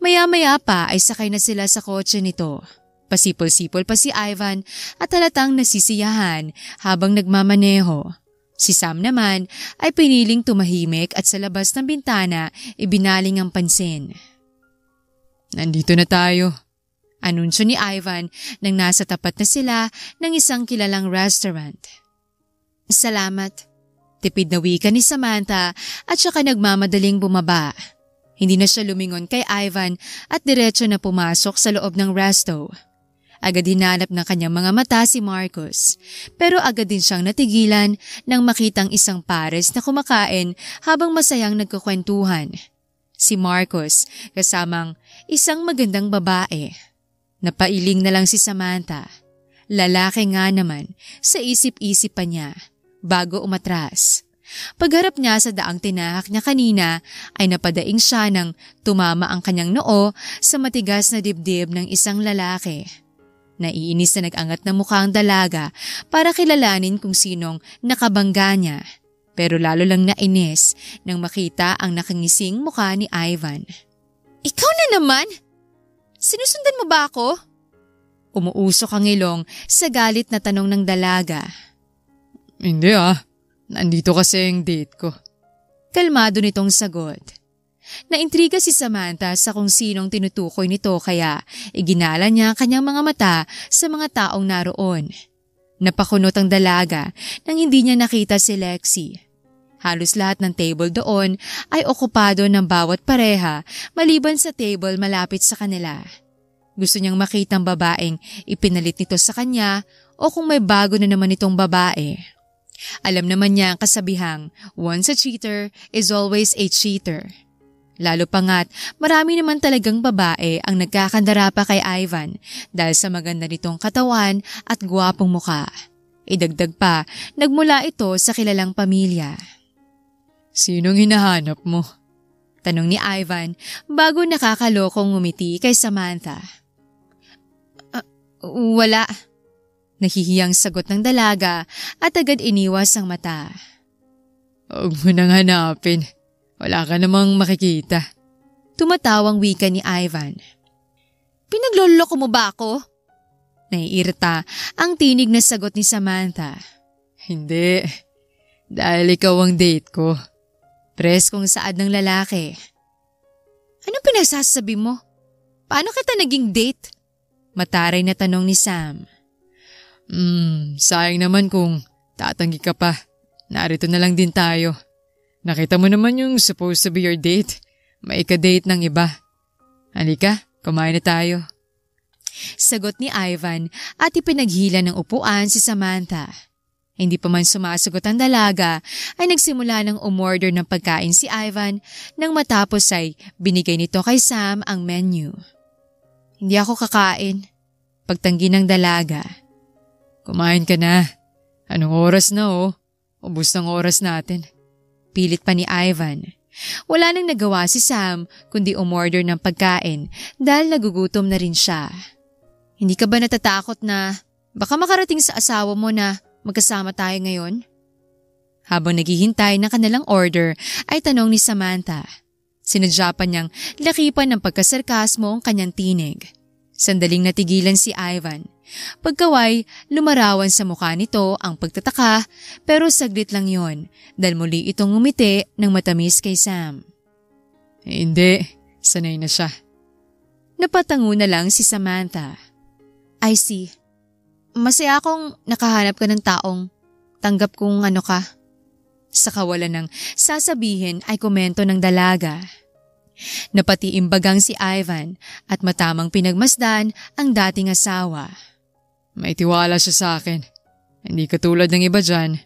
Maya-maya pa ay sakay na sila sa kotse nito. Pasipol-sipol pa si Ivan at halatang nasisiyahan habang nagmamaneho. Si Sam naman ay piniling tumahimik at sa labas ng bintana ibinaling ang pansin. Nandito na tayo. Anunsyo ni Ivan nang nasa tapat na sila ng isang kilalang restaurant. Salamat. Tipid na wika ni Samantha at saka nagmamadaling bumaba. Hindi na siya lumingon kay Ivan at diretso na pumasok sa loob ng resto. Agad hinanap ng kanyang mga mata si Marcus, pero agad din siyang natigilan nang makitang isang pares na kumakain habang masayang nagkukwentuhan. Si Marcus kasamang isang magandang babae. Napailing na lang si Samantha. Lalaki nga naman, sa isip-isip pa niya, bago umatras. Pagharap niya sa daang tinahak niya kanina ay napadaing siya nang tumama ang kanyang noo sa matigas na dibdib ng isang lalaki. Naiinis na nag-angat na mukha ang dalaga para kilalanin kung sinong nakabangga niya. Pero lalo lang nainis nang makita ang nakangising mukha ni Ivan. Ikaw na naman? Sinusundan mo ba ako? Umuusok ang ilong sa galit na tanong ng dalaga. Hindi Nandito kasi ang date ko. Kalmado nitong sagot. Naintriga si Samantha sa kung sinong tinutukoy nito kaya iginala niya ang kanyang mga mata sa mga taong naroon. Napakunot ang dalaga nang hindi niya nakita si Lexi. Halos lahat ng table doon ay okupado ng bawat pareha maliban sa table malapit sa kanila. Gusto niyang makita ang babaeng ipinalit nito sa kanya o kung may bago na naman itong babae. Alam naman niya ang kasabihang, once a cheater is always a cheater. Lalo pa nga't marami naman talagang babae ang nagkakandara pa kay Ivan dahil sa maganda nitong katawan at gwapong muka. Idagdag pa, nagmula ito sa kilalang pamilya. Sinong hinahanap mo? Tanong ni Ivan bago nakakalokong ngumiti kay Samantha. Wala. Nahihiyang sagot ng dalaga at agad iniwas ang mata. Huwag mo nang hanapin. Wala ka namang makikita. Tumatawang wika ni Ivan. Pinagloloko mo ba ako? Naiirita ang tinig na sagot ni Samantha. Hindi. Dahil ikaw ang date ko. Preskong saad ng lalaki. Anong pinagsasabi mo? Paano kita naging date? Mataray na tanong ni Sam. Sayang naman kung tatanggi ka pa. Narito na lang din tayo. Nakita mo naman yung supposed to be your date. May ka-date ng iba. Halika, kumain na tayo. Sagot ni Ivan at ipinaghila ng upuan si Samantha. Hindi pa man sumasagot ang dalaga ay nagsimula ng umorder ng pagkain si Ivan nang matapos ay binigay nito kay Sam ang menu. Hindi ako kakain. Pagtanggi ng dalaga. Kumain ka na. Anong oras na Ubus ng oras natin. Pilit pa ni Ivan. Wala nang nagawa si Sam kundi umorder ng pagkain dahil nagugutom na rin siya. Hindi ka ba natatakot na baka makarating sa asawa mo na magkasama tayo ngayon? Habang naghihintay ng kanilang order ay tanong ni Samantha. Sinadya pa niyang lakipan ng pagkasarkasmo ang kanyang tinig. Sandaling natigilan si Ivan. Pagkaway, lumarawan sa mukha nito ang pagtataka pero saglit lang yon dahil muli itong ngumiti ng matamis kay Sam. Hindi, sanay na siya. Napatango na lang si Samantha. I see. Masaya akong nakahanap ka ng taong tanggap kung ano ka. Sa kawalan ng sasabihin ay komento ng dalaga. Napatiimbagang si Ivan at matamang pinagmasdan ang dating asawa. May tiwala siya sa akin. Hindi katulad ng iba dyan.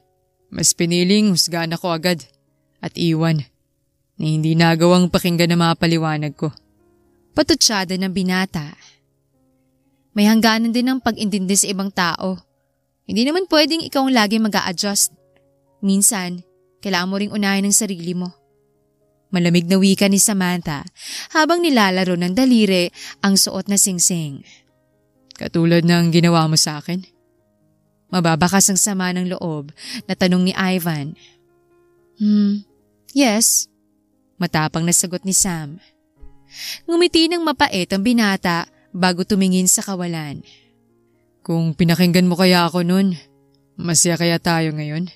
Mas piniling husgahan ako agad at iwan na hindi nagawang pakinggan na mapaliwanag ko. Patutsyada ng binata. May hangganan din ang pag-intindi sa ibang tao. Hindi naman pwedeng ikaw ang lagi mag-a-adjust. Minsan, kailangan mo ring unahin ang sarili mo. Malamig na wika ni Samantha habang nilalaro ng daliri ang suot na singsing. Katulad ng ginawa mo sa akin? Mababakas ang sama ng loob na tanong ni Ivan. Yes. Matapang na sagot ni Sam. Ngumiti ng mapait ang binata bago tumingin sa kawalan. Kung pinakinggan mo kaya ako nun, masaya kaya tayo ngayon?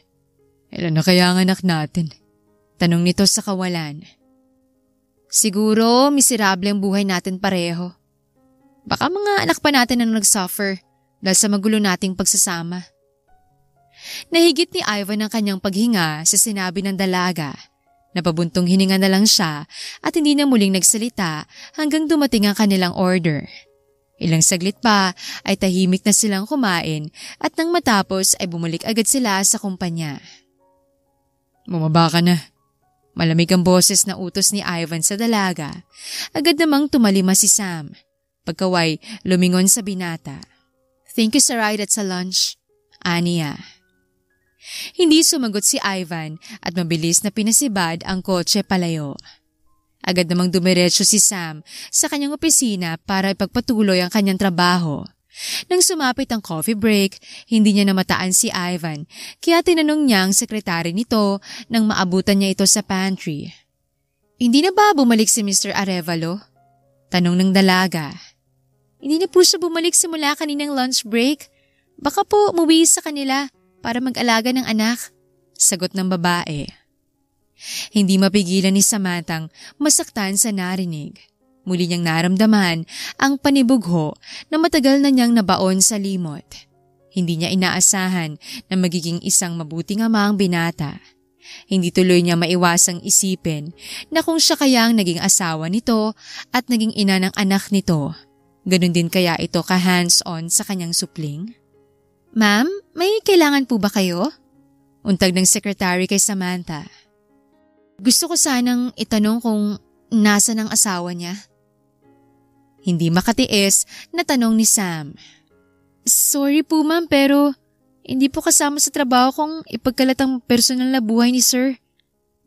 Ilan na kaya ang anak natin? Tanong nito sa kawalan. Siguro miserable ang buhay natin pareho. Baka mga anak pa natin ang nagsuffer dahil sa magulo nating pagsasama. Nahigit ni Ivan ang kanyang paghinga sa sinabi ng dalaga. Napabuntong hininga na lang siya at hindi na muling nagsalita hanggang dumating ang kanilang order. Ilang saglit pa ay tahimik na silang kumain at nang matapos ay bumalik agad sila sa kumpanya. Bumaba ka na. Malamig ang boses na utos ni Ivan sa dalaga. Agad namang tumalima si Sam. Pagkaway, lumingon sa binata. Thank you sa ride at sa lunch. Aniya. Hindi sumagot si Ivan at mabilis na pinasibad ang kotse palayo. Agad namang dumiretso si Sam sa kanyang opisina para ipagpatuloy ang kanyang trabaho. Nang sumapit ang coffee break, hindi niya namataan si Ivan kaya tinanong niya ang sekretary nito nang maabutan niya ito sa pantry. Hindi na ba bumalik si Mr. Arevalo? Tanong ng dalaga. Hindi na po siya bumalik simula kaninang lunch break. Baka po umuwi sa kanila para mag-alaga ng anak. Sagot ng babae. Hindi mapigilan ni Samanthang masaktan sa narinig. Muli niyang naramdaman ang panibugho na matagal na niyang nabaon sa limot. Hindi niya inaasahan na magiging isang mabuting ama ang binata. Hindi tuloy niya maiwasang isipin na kung siya kaya ang naging asawa nito at naging ina ng anak nito, ganun din kaya ito ka-hands-on sa kanyang supling? Ma'am, may kailangan po ba kayo? Untag ng secretary kay Samantha. Gusto ko sanang itanong kung nasa ng asawa niya. Hindi makatiis na tanong ni Sam. Sorry po ma'am pero hindi po kasama sa trabaho kong ipagkalat ang personal na buhay ni sir.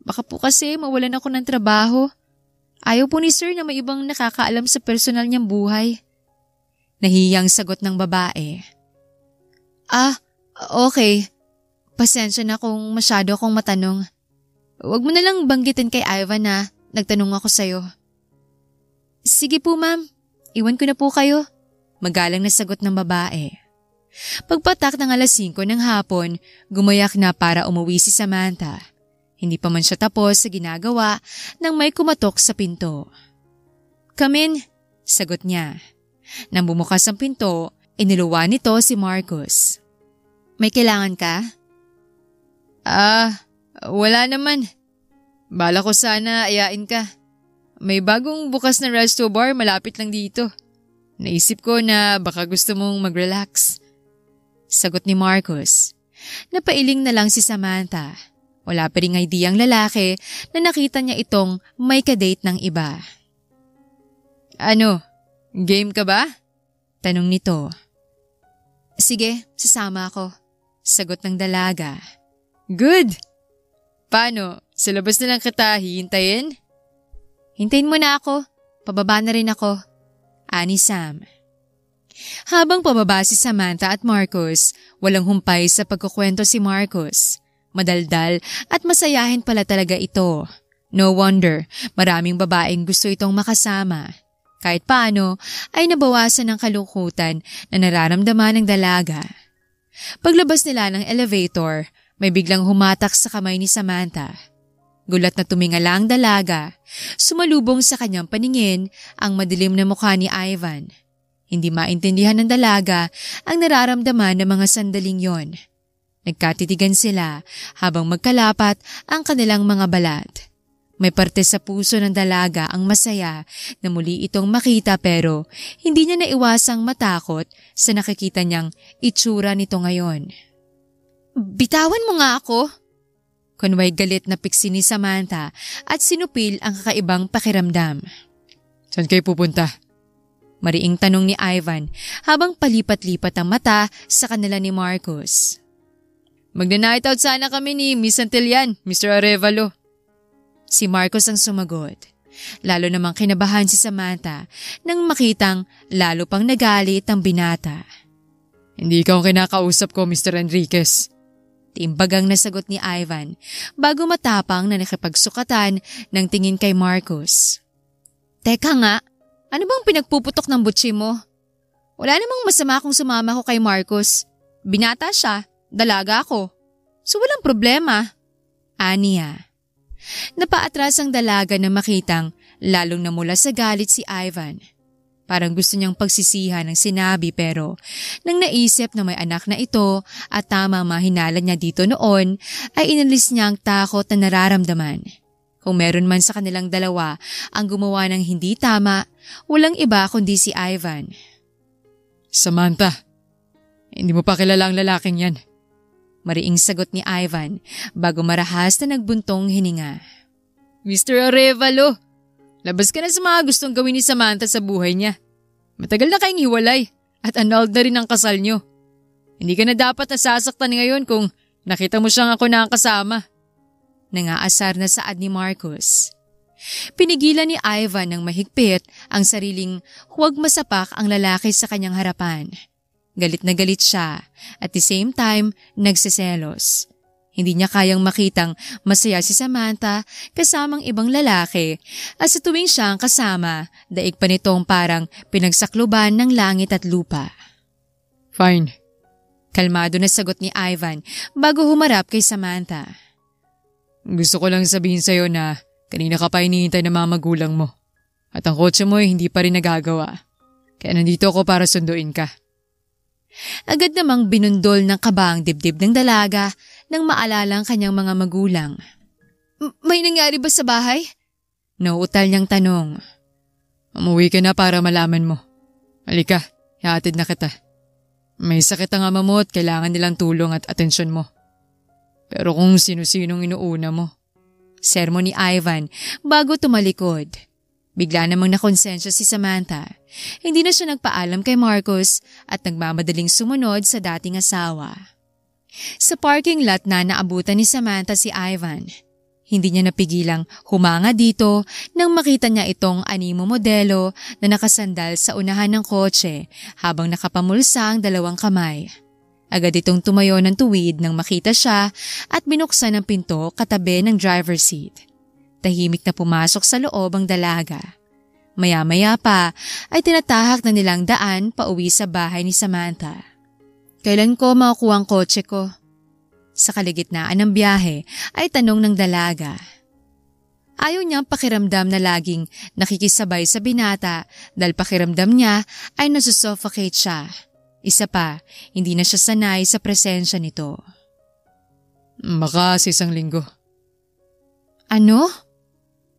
Baka po kasi mawalan ako ng trabaho. Ayaw po ni sir na may ibang nakakaalam sa personal niyang buhay. Nahiyang sagot ng babae. Okay. Pasensya na kung masyado akong matanong. Huwag mo na lang banggitin kay Ivan na nagtanong ako sa'yo. Sige po ma'am, iwan ko na po kayo. Magalang na sagot ng babae. Pagpatak ng 5:00 ng hapon, gumayak na para umuwi si Samantha. Hindi pa man siya tapos sa ginagawa nang may kumatok sa pinto. Come in, sagot niya. Nang bumukas ang pinto, iniluwan nito si Marcus. May kailangan ka? Wala naman. Bala ko sana ayain ka. May bagong bukas na resto bar malapit lang dito. Naisip ko na baka gusto mong mag-relax. Sagot ni Marcus. Napailing na lang si Samantha. Wala pa ring idea ang lalaki na nakita niya itong may kadate ng iba. Ano, game ka ba? Tanong nito. Sige, sasama ako. Sagot ng dalaga. Good! Paano? Sa labas na lang kita hihintayin? Hintayin mo na ako. Pababa na rin ako. Ani Sam. Habang pababa si Samantha at Marcus, walang humpay sa pagkukwento si Marcus. Madaldal at masayahin pala talaga ito. No wonder, maraming babaeng gusto itong makasama. Kahit paano ay nabawasan ng kalungkutan na nararamdaman ng dalaga. Paglabas nila ng elevator, may biglang humatak sa kamay ni Samantha. Gulat na tumingala ang dalaga. Sumalubong sa kanyang paningin ang madilim na mukha ni Ivan. Hindi maintindihan ng dalaga ang nararamdaman ng mga sandaling yon. Nagkatitigan sila habang magkalapat ang kanilang mga balat. May parte sa puso ng dalaga ang masaya na muli itong makita pero hindi niya naiwasang matakot sa nakikita niyang itsura nito ngayon. Bitawan mo nga ako! Kunway galit na piksi ni Samantha at sinupil ang kakaibang pakiramdam. Saan kayo pupunta? Mariing tanong ni Ivan habang palipat-lipat ang mata sa kanila ni Marcus. Magna-night out sana kami ni Miss Antilian, Mr. Arevalo. Si Marcus ang sumagot. Lalo namang kinabahan si Samantha nang makitang lalo pang nagalit ang binata. Hindi ikaw ang kinakausap ko, Mr. Enriquez. Timbagang nasagot ni Ivan bago matapang na nakipagsukatan ng tingin kay Marcus. Teka nga, ano bang pinagpuputok ng butsi mo? Wala namang masama kung sumama ko kay Marcus. Binata siya, dalaga ako. So walang problema. Aniya. Napaatras ang dalaga na makitang lalong namula sa galit si Ivan. Parang gusto niyang pagsisihan ang sinabi pero nang naisip na may anak na ito at tama mahinala niya dito noon ay inalis niya ang takot na nararamdaman. Kung meron man sa kanilang dalawa ang gumawa ng hindi tama, walang iba kundi si Ivan. Samantha, hindi mo pa kilala ang lalaking yan. Mariing sagot ni Ivan bago marahas na nagbuntong hininga. Mr. Arevalo, labas ka na sa mga gustong gawin ni Samantha sa buhay niya. Matagal na kayong hiwalay at annulled na rin ang kasal niyo. Hindi ka na dapat nasasaktan ngayon kung nakita mo siyang ako na ang kasama. Nangaasar na saad ni Marcus. Pinigilan ni Ivan ng mahigpit ang sariling huwag masapak ang lalaki sa kanyang harapan. Galit na galit siya at the same time nagsiselos. Hindi niya kayang makitang masaya si Samantha kasamang ibang lalaki at sa tuwing siya ang kasama, daig pa nitong parang pinagsakluban ng langit at lupa. Fine. Kalmado na sagot ni Ivan bago humarap kay Samantha. Gusto ko lang sabihin sa'yo na kanina ka pa hinihintay ng mga magulang mo at ang kotse mo ay hindi pa rin nagagawa. Kaya nandito ako para sunduin ka. Agad namang binundol ng kaba ang dibdib ng dalaga nang maalala ang kanyang mga magulang. May nangyari ba sa bahay? Nauutal niyang tanong. Umuwi ka na para malaman mo. Halika, ihatid na kita. May sakit ang ama mo at kailangan nilang tulong at atensyon mo. Pero kung sino-sinong inuuna mo. Sermon ni Ivan bago tumalikod. Bigla namang nakonsensya si Samantha. Hindi na siya nagpaalam kay Marcos at nagmamadaling sumunod sa dating asawa. Sa parking lot na naabutan ni Samantha si Ivan. Hindi niya napigilang humanga dito nang makita niya itong animo modelo na nakasandal sa unahan ng kotse habang nakapamulsa ang dalawang kamay. Agad itong tumayo ng tuwid nang makita siya at binuksan ang pinto katabi ng driver's seat. Tahimik na pumasok sa loob ang dalaga. Maya-maya pa ay tinatahak na nilang daan pauwi sa bahay ni Samantha. Kailan ko makukuha ang kotse ko? Sa kaligitnaan ng biyahe ay tanong ng dalaga. Ayaw niyang pakiramdam na laging nakikisabay sa binata dahil pakiramdam niya ay nasusuffocate siya. Isa pa, hindi na siya sanay sa presensya nito. Baka sa 1 linggo. Ano?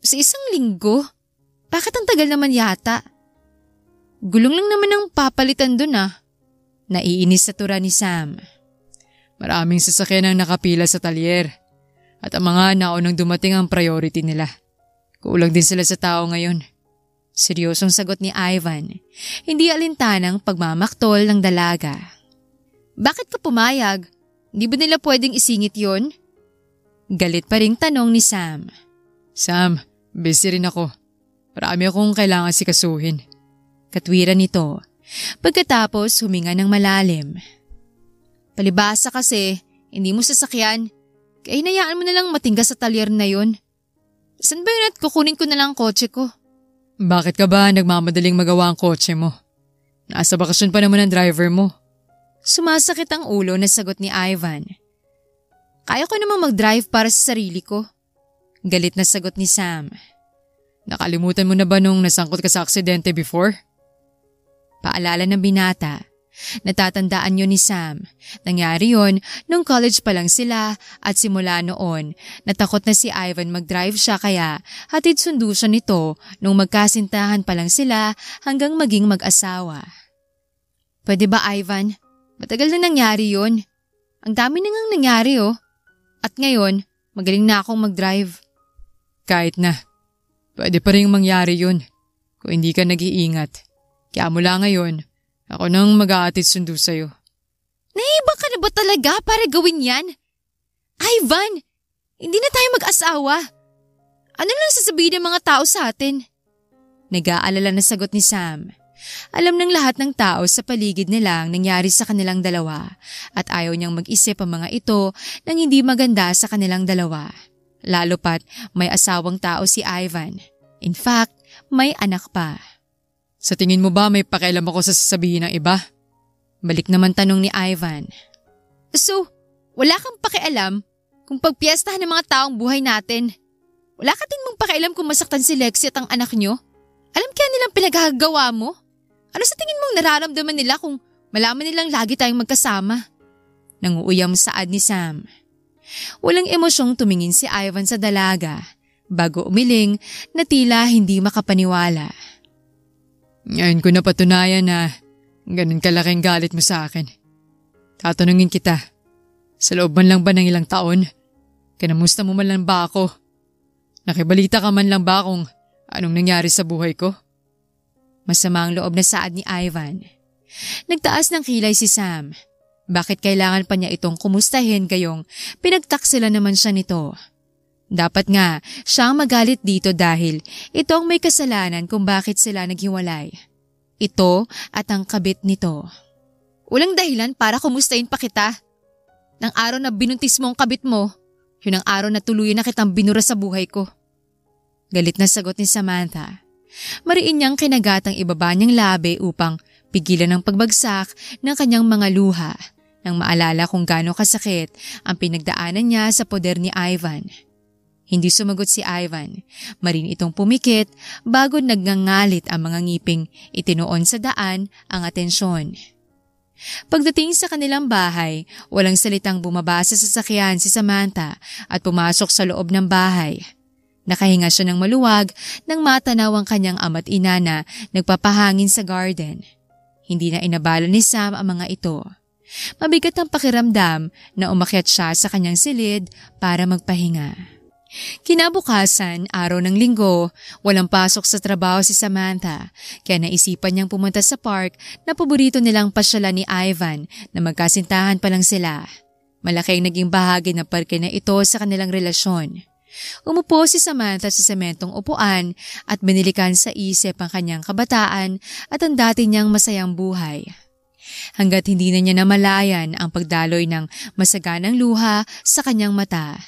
Sa 1 linggo? Bakit ang tagal naman yata? Gulong lang naman ang papalitan dun ah. Naiinis sa tura ni Sam. Maraming sasakyan ang nakapila sa talyer. At ang mga naunang dumating ang priority nila. Kulang din sila sa tao ngayon. Seryosong sagot ni Ivan. Hindi alintanang pagmamaktol ng dalaga. Bakit ka pumayag? Di ba nila pwedeng isingit yon? Galit pa ring tanong ni Sam. Sam, busy rin ako. Marami akong kailangan sikasuhin. Katwiran nito. Pagkatapos huminga ng malalim. Palibasa kasi, hindi mo sasakyan. Kaya hinayaan mo na lang matingga sa talyer na yon. Saan ba yun at kukunin ko na lang ang kotse ko? Bakit ka ba nagmamadaling magawa ang kotse mo? Nasa bakasyon pa naman ang driver mo. Sumasakit ang ulo na sagot ni Ivan. Kaya ko namang mag-drive para sa sarili ko. Galit na sagot ni Sam. Nakalimutan mo na ba nung nasangkot ka sa aksidente before? Paalala ng binata. Natatandaan yun ni Sam. Nangyari yun nung college pa lang sila at simula noon, natakot na si Ivan mag-drive siya kaya hatid sundo siya nito nung magkasintahan pa lang sila hanggang maging mag-asawa. Pwede ba Ivan? Matagal na nangyari yun. Ang dami na ngang nangyari oh. At ngayon, magaling na akong mag-drive. Kahit na. Pwede pa rin mangyari yun kung hindi ka nag-iingat. Kaya mula ngayon, ako nang mag-aatid sundo sa'yo. Naiba ka na ba talaga para gawin yan? Ivan, hindi na tayo mag-asawa. Ano lang sasabihin ng mga tao sa atin? Nag-aalala na sagot ni Sam. Alam ng lahat ng tao sa paligid nila ang nangyari sa kanilang dalawa at ayaw niyang mag-isip ang mga ito ng hindi maganda sa kanilang dalawa. Lalo pat may asawang tao si Ivan. In fact, may anak pa. Sa tingin mo ba may pakialam ako sa sasabihin ng iba? Balik naman tanong ni Ivan. So, wala kang pakialam kung pagpiestahan ng mga taong buhay natin? Wala ka din mong pakialam kung masaktan si Lexi at ang anak nyo? Alam kaya nilang pinagagawa mo? Ano sa tingin mong nararamdaman nila kung malaman nilang lagi tayong magkasama? Nanguuyam saad ni Sam. Walang emosyong tumingin si Ivan sa dalaga bago umiling na tila hindi makapaniwala. Ngayon ko napatunayan na ganun kalaking galit mo sa akin. Tatanungin kita, sa loob man lang ba ng ilang taon, kinamusta mo man lang ba ako? Nakibalita ka man lang ba kung anong nangyari sa buhay ko? Masama ang loob na saad ni Ivan. Nagtaas ng kilay si Sam. Bakit kailangan pa niya itong kumustahin gayong pinagtaksila naman siya nito? Dapat nga siyang magalit dito dahil ito ang may kasalanan kung bakit sila naghiwalay. Ito at ang kabit nito. Walang dahilan para kumustahin pa kita. Nang araw na binuntis mo ang kabit mo, yun ang araw na tuluyan na kitang binura sa buhay ko. Galit na sagot ni Samantha. Mariin niyang kinagatang ibaba niyang labi upang pigilan ang pagbagsak ng kanyang mga luha nang maalala kung gaano kasakit ang pinagdaanan niya sa poder ni Ivan. Hindi sumagot si Ivan. Marin itong pumikit bago nagngangalit ang mga ngiping itinuon sa daan ang atensyon. Pagdating sa kanilang bahay, walang salitang bumaba sa sasakyan si Samantha at pumasok sa loob ng bahay. Nakahinga siya ng maluwag nang matanaw ang kanyang ama't ina na nagpapahangin sa garden. Hindi na inabala ni Sam ang mga ito. Mabigat ang pakiramdam na umakyat siya sa kanyang silid para magpahinga. Kinabukasan, araw ng linggo, walang pasok sa trabaho si Samantha, kaya naisipan niyang pumunta sa park na paborito nilang pasyalan ni Ivan na magkasintahan pa lang sila. Malaki ang naging bahagi ng parke na ito sa kanilang relasyon. Umupo si Samantha sa sementong upuan at binilikan sa isip ang kanyang kabataan at ang dati niyang masayang buhay. Hanggat hindi na niya namalayan ang pagdaloy ng masaganang luha sa kanyang mata.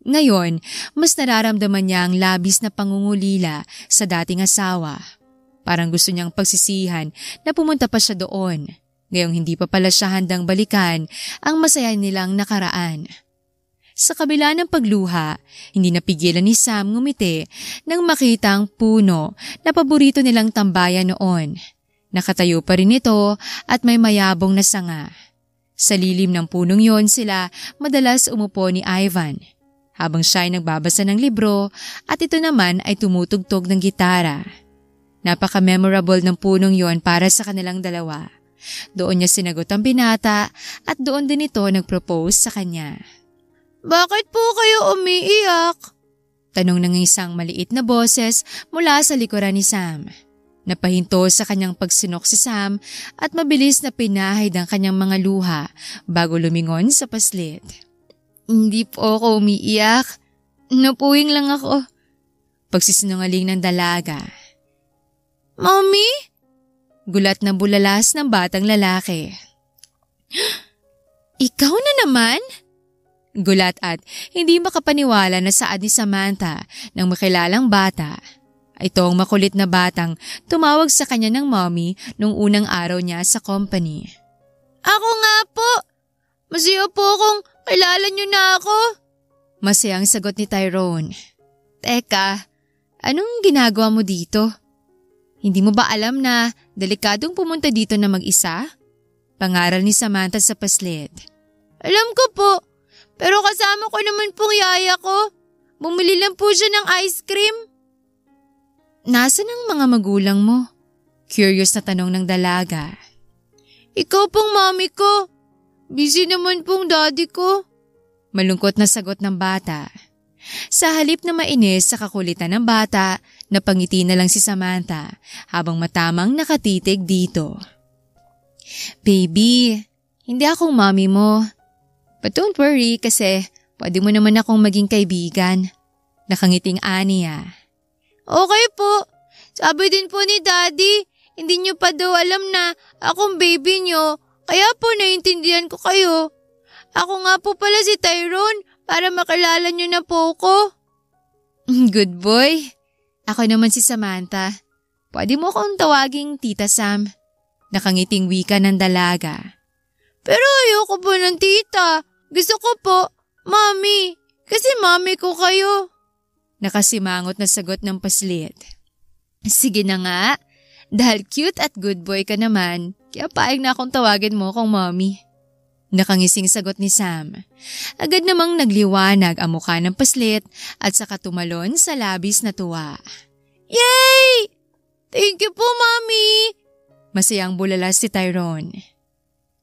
Ngayon, mas nararamdaman niya ang labis na pangungulila sa dating asawa. Parang gusto niyang pagsisihan na pumunta pa siya doon, ngayong hindi pa pala siya handang balikan ang masaya nilang nakaraan. Sa kabila ng pagluha, hindi napigilan ni Sam ngumiti nang makita ang puno na paborito nilang tambayan noon. Nakatayo pa rin ito at may mayabong na sanga. Sa lilim ng punong yon sila madalas umupo ni Ivan, habang siya ay nagbabasa ng libro at ito naman ay tumutugtog ng gitara. Napaka-memorable ng punong yon para sa kanilang dalawa. Doon niya sinagot ang binata at doon din ito nag-propose sa kanya. Bakit po kayo umiiyak? Tanong ng isang maliit na boses mula sa likuran ni Sam. Napahinto sa kanyang pagsinok si Sam at mabilis na pinahid ang kanyang mga luha bago lumingon sa paslit. Hindi po ako umiiyak. Napuwing lang ako. Pagsisinungaling ng dalaga. Mommy? Gulat na bulalas ng batang lalaki. Ikaw na naman? Gulat at hindi makapaniwala na saad ni Samantha ng makilalang bata. Ito ang makulit na batang tumawag sa kanya ng mommy nung unang araw niya sa company. Ako nga po. Masaya po kung kilala niyo na ako. Masayang sagot ni Tyrone. Teka, anong ginagawa mo dito? Hindi mo ba alam na delikadong pumunta dito na mag-isa? Pangaral ni Samantha sa paslit. Alam ko po. Pero kasama ko naman pong yaya ko. Bumili lang po siya ng ice cream. Nasaan ang mga magulang mo? Curious na tanong ng dalaga. Ikaw pong mami ko. Busy naman pong daddy ko. Malungkot na sagot ng bata. Sa halip na mainis sa kakulitan ng bata, napangiti na lang si Samantha habang matamang nakatitig dito. Baby, hindi akong mami mo. But don't worry kasi pwede mo naman akong maging kaibigan. Nakangiting aniya. Okay po. Sabi din po ni Daddy, hindi niyo pa daw alam na akong baby niyo, kaya po naiintindihan ko kayo. Ako nga po pala si Tyrone para makilala niyo na po ko. Good boy. Ako naman si Samantha. Pwede mo akong tawaging Tita Sam. Nakangiting wika ng dalaga. Pero ayoko po ng tita. Gusto ko po, Mami. Kasi mami ko kayo. Nakasimangot na sagot ng paslit. Sige na nga. Dahil cute at good boy ka naman, kaya paig na akong tawagin mo kong mommy. Nakangising sagot ni Sam. Agad namang nagliwanag ang mukha ng paslit at saka tumalon sa labis na tuwa. Yay! Thank you po, Mommy! Masayang bulalas si Tyrone.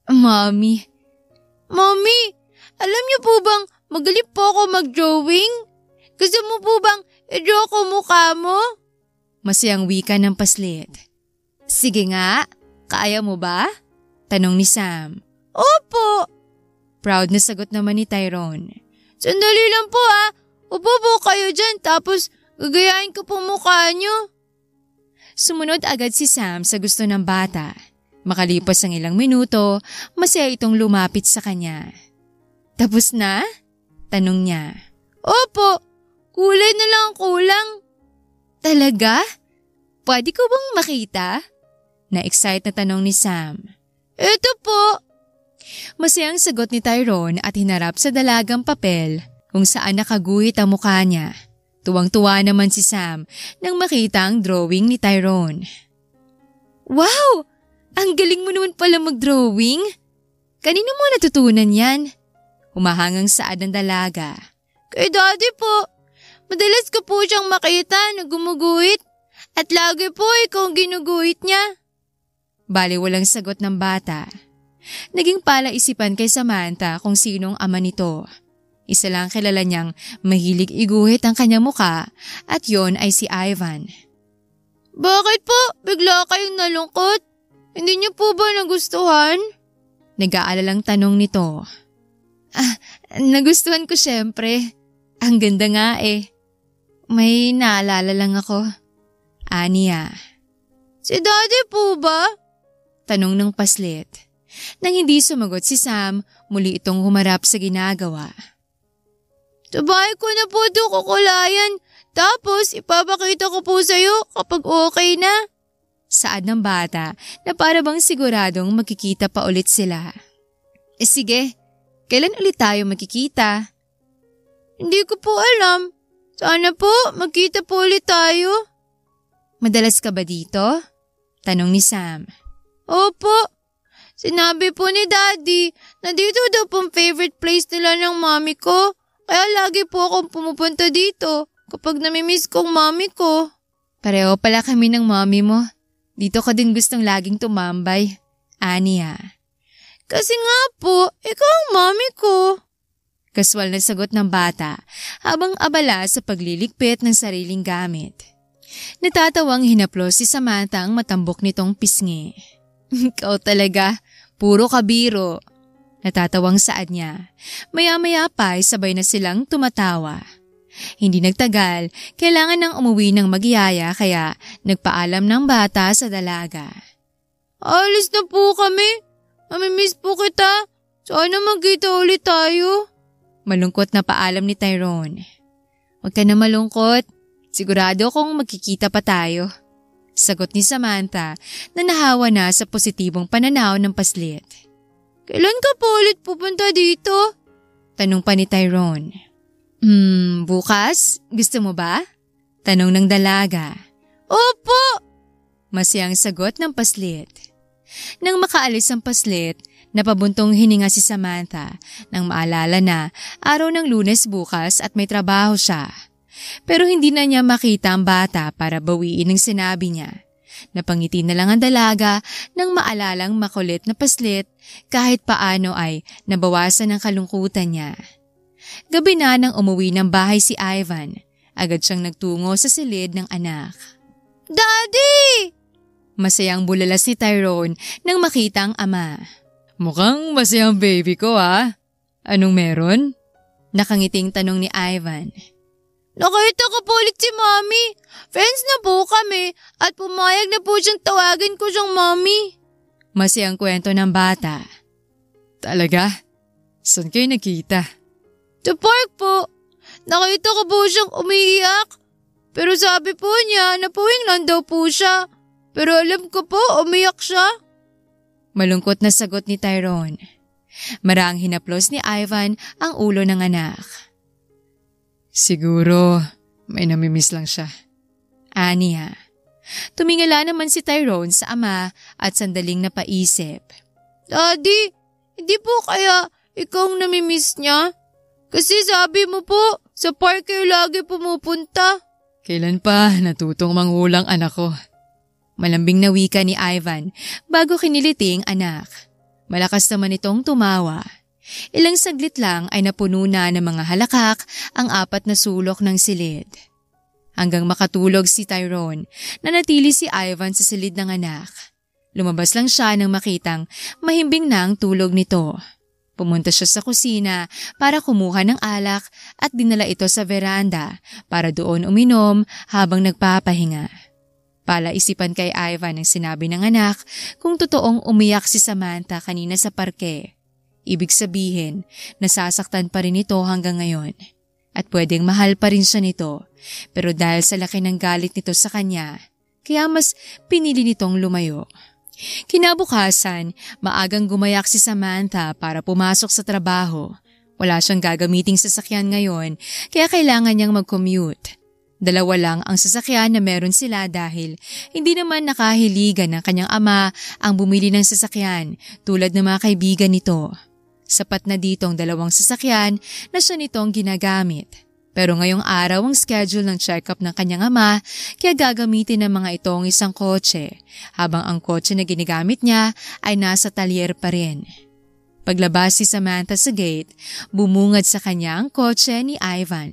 Mommy. Mommy, alam niyo po bang magaling po ako mag-drawing? Gusto mo po bang i-draw ko mukha mo? Masayang wika ng paslit. Sige nga, kaya mo ba? Tanong ni Sam. Opo. Proud na sagot naman ni Tyrone. Sandali lang po ha. Upo po kayo dyan tapos gagayahin ko po mukha niyo. Sumunod agad si Sam sa gusto ng bata. Makalipas ang ilang minuto, masaya itong lumapit sa kanya. Tapos na? Tanong niya. Opo, kulay na lang kulang. Talaga? Pwede ko bang makita? Na-excite na tanong ni Sam. Eto po. Masayang sagot ni Tyrone at hinarap sa dalagang papel kung saan nakaguhit ang mukha niya. Tuwang-tuwa naman si Sam nang makita ang drawing ni Tyrone. Wow! Ang galing mo naman pala mag-drawing. Kanino mo natutunan yan? Humahangang saad ng dalaga. Kay Daddy po. Madalas ko po siyang makita na gumuguhit at lagi po ikaw ang ginuguhit niya. Bali walang sagot ng bata. Naging palaisipan kay Samantha kung sinong ama nito. Isa lang kilala niyang mahilig iguhit ang kanyang muka at yon ay si Ivan. Bakit po? Bigla kayong nalungkot? Hindi niyo po ba nagustuhan? Nag-aalalang tanong nito. Nagustuhan ko syempre. Ang ganda nga eh. May naalala lang ako. Aniya. Si Daddy po ba? Tanong ng paslit. Nang hindi sumagot si Sam, muli itong humarap sa ginagawa. Sa bahay ko na po ito kukulayan. Tapos ipapakita ko po sa'yo kapag okay na. Saad ng bata na para bang siguradong magkikita pa ulit sila. Sige, kailan ulit tayo magkikita? Hindi ko po alam. Sana po magkita po ulit tayo. Madalas ka ba dito? Tanong ni Sam. Opo. Sinabi po ni Daddy na dito daw pong favorite place nila ng mami ko. Kaya lagi po akong pumupunta dito kapag namimiss kong mami ko. Pareho pala kami ng mami mo. Dito ka din gustong laging tumambay. Aniya. Kasi nga po, ikaw ang mami ko. Kaswal na sagot ng bata habang abala sa pagliligpit ng sariling gamit. Natatawang hinaplos si Samantha ang matambok nitong pisngi. Ikaw talaga, puro kabiro. Natatawang saad niya. Maya-maya pa ay sabay na silang tumatawa. Hindi nagtagal, kailangan nang umuwi ng magyaya kaya nagpaalam ng bata sa dalaga. Alis na po kami. Mamimiss po kita. Sana magkita ulit tayo. Malungkot na paalam ni Tyrone. Huwag ka na malungkot. Sigurado akong magkikita pa tayo. Sagot ni Samantha na nahawa na sa positibong pananaw ng paslit. Kailan ka po ulit pupunta dito? Tanong pa ni Tyrone. Bukas? Gusto mo ba? Tanong ng dalaga. Opo! Masayang sagot ng paslit. Nang makaalis ang paslit, napabuntong hininga si Samantha nang maalala na araw ng Lunes bukas at may trabaho siya. Pero hindi na niya makita ang bata para bawiin ang sinabi niya. Napangiti na lang ang dalaga nang maalalang makulit na paslit kahit paano ay nabawasan ang kalungkutan niya. Gabi na nang umuwi ng bahay si Ivan, agad siyang nagtungo sa silid ng anak. Daddy! Masayang bulala si Tyrone nang makita ang ama. Mukhang masayang baby ko Anong meron? Nakangiting tanong ni Ivan. Nakita ko po ulit si Mommy. Friends na po kami at pumayag na po siyang tawagin ko siyang Mommy. Masayang kwento ng bata. Talaga? Saan kayo nakita? Sa park po. Nakita ko po siyang umiiyak. Pero sabi po niya na puwing lang daw po siya. Pero alam ko po umiyak siya. Malungkot na sagot ni Tyrone. Maraang hinaplos ni Ivan ang ulo ng anak. Siguro may namimiss lang siya. Aniya. Tumingala naman si Tyrone sa ama at sandaling napaisip. Daddy, hindi po kaya ikaw ang namimiss niya? Kasi sabi mo po, sa park kayo lagi pumupunta. Kailan pa natutong manghulang anak ko? Malambing na wika ni Ivan bago kiniliting anak. Malakas naman itong tumawa. Ilang saglit lang ay napuno na ng mga halakak ang apat na sulok ng silid. Hanggang makatulog si Tyrone, nanatili si Ivan sa silid ng anak. Lumabas lang siya nang makitang mahimbing na ang tulog nito. Pumunta siya sa kusina para kumuha ng alak at dinala ito sa veranda para doon uminom habang nagpapahinga. Palaisipan kay Ivan ang sinabi ng anak kung totoong umiyak si Samantha kanina sa parke. Ibig sabihin, nasasaktan pa rin ito hanggang ngayon. At pwedeng mahal pa rin siya nito, pero dahil sa laki ng galit nito sa kanya, kaya mas pinili nitong lumayo. Kinabukasan, maagang gumayak si Samantha para pumasok sa trabaho. Wala siyang gagamiting sasakyan ngayon, kaya kailangan niyang mag-commute. Dalawa lang ang sasakyan na meron sila dahil hindi naman nakahiligan ng kanyang ama ang bumili ng sasakyan tulad ng mga kaibigan nito. Sapat na ditong dalawang sasakyan na siya nitong ginagamit. Pero ngayong araw ang schedule ng check-up ng kanyang ama kaya gagamitin ng mga itong isang kotse habang ang kotse na ginagamit niya ay nasa talyer pa rin. Paglabas si Samantha sa gate, bumungad sa kanya ang kotse ni Ivan.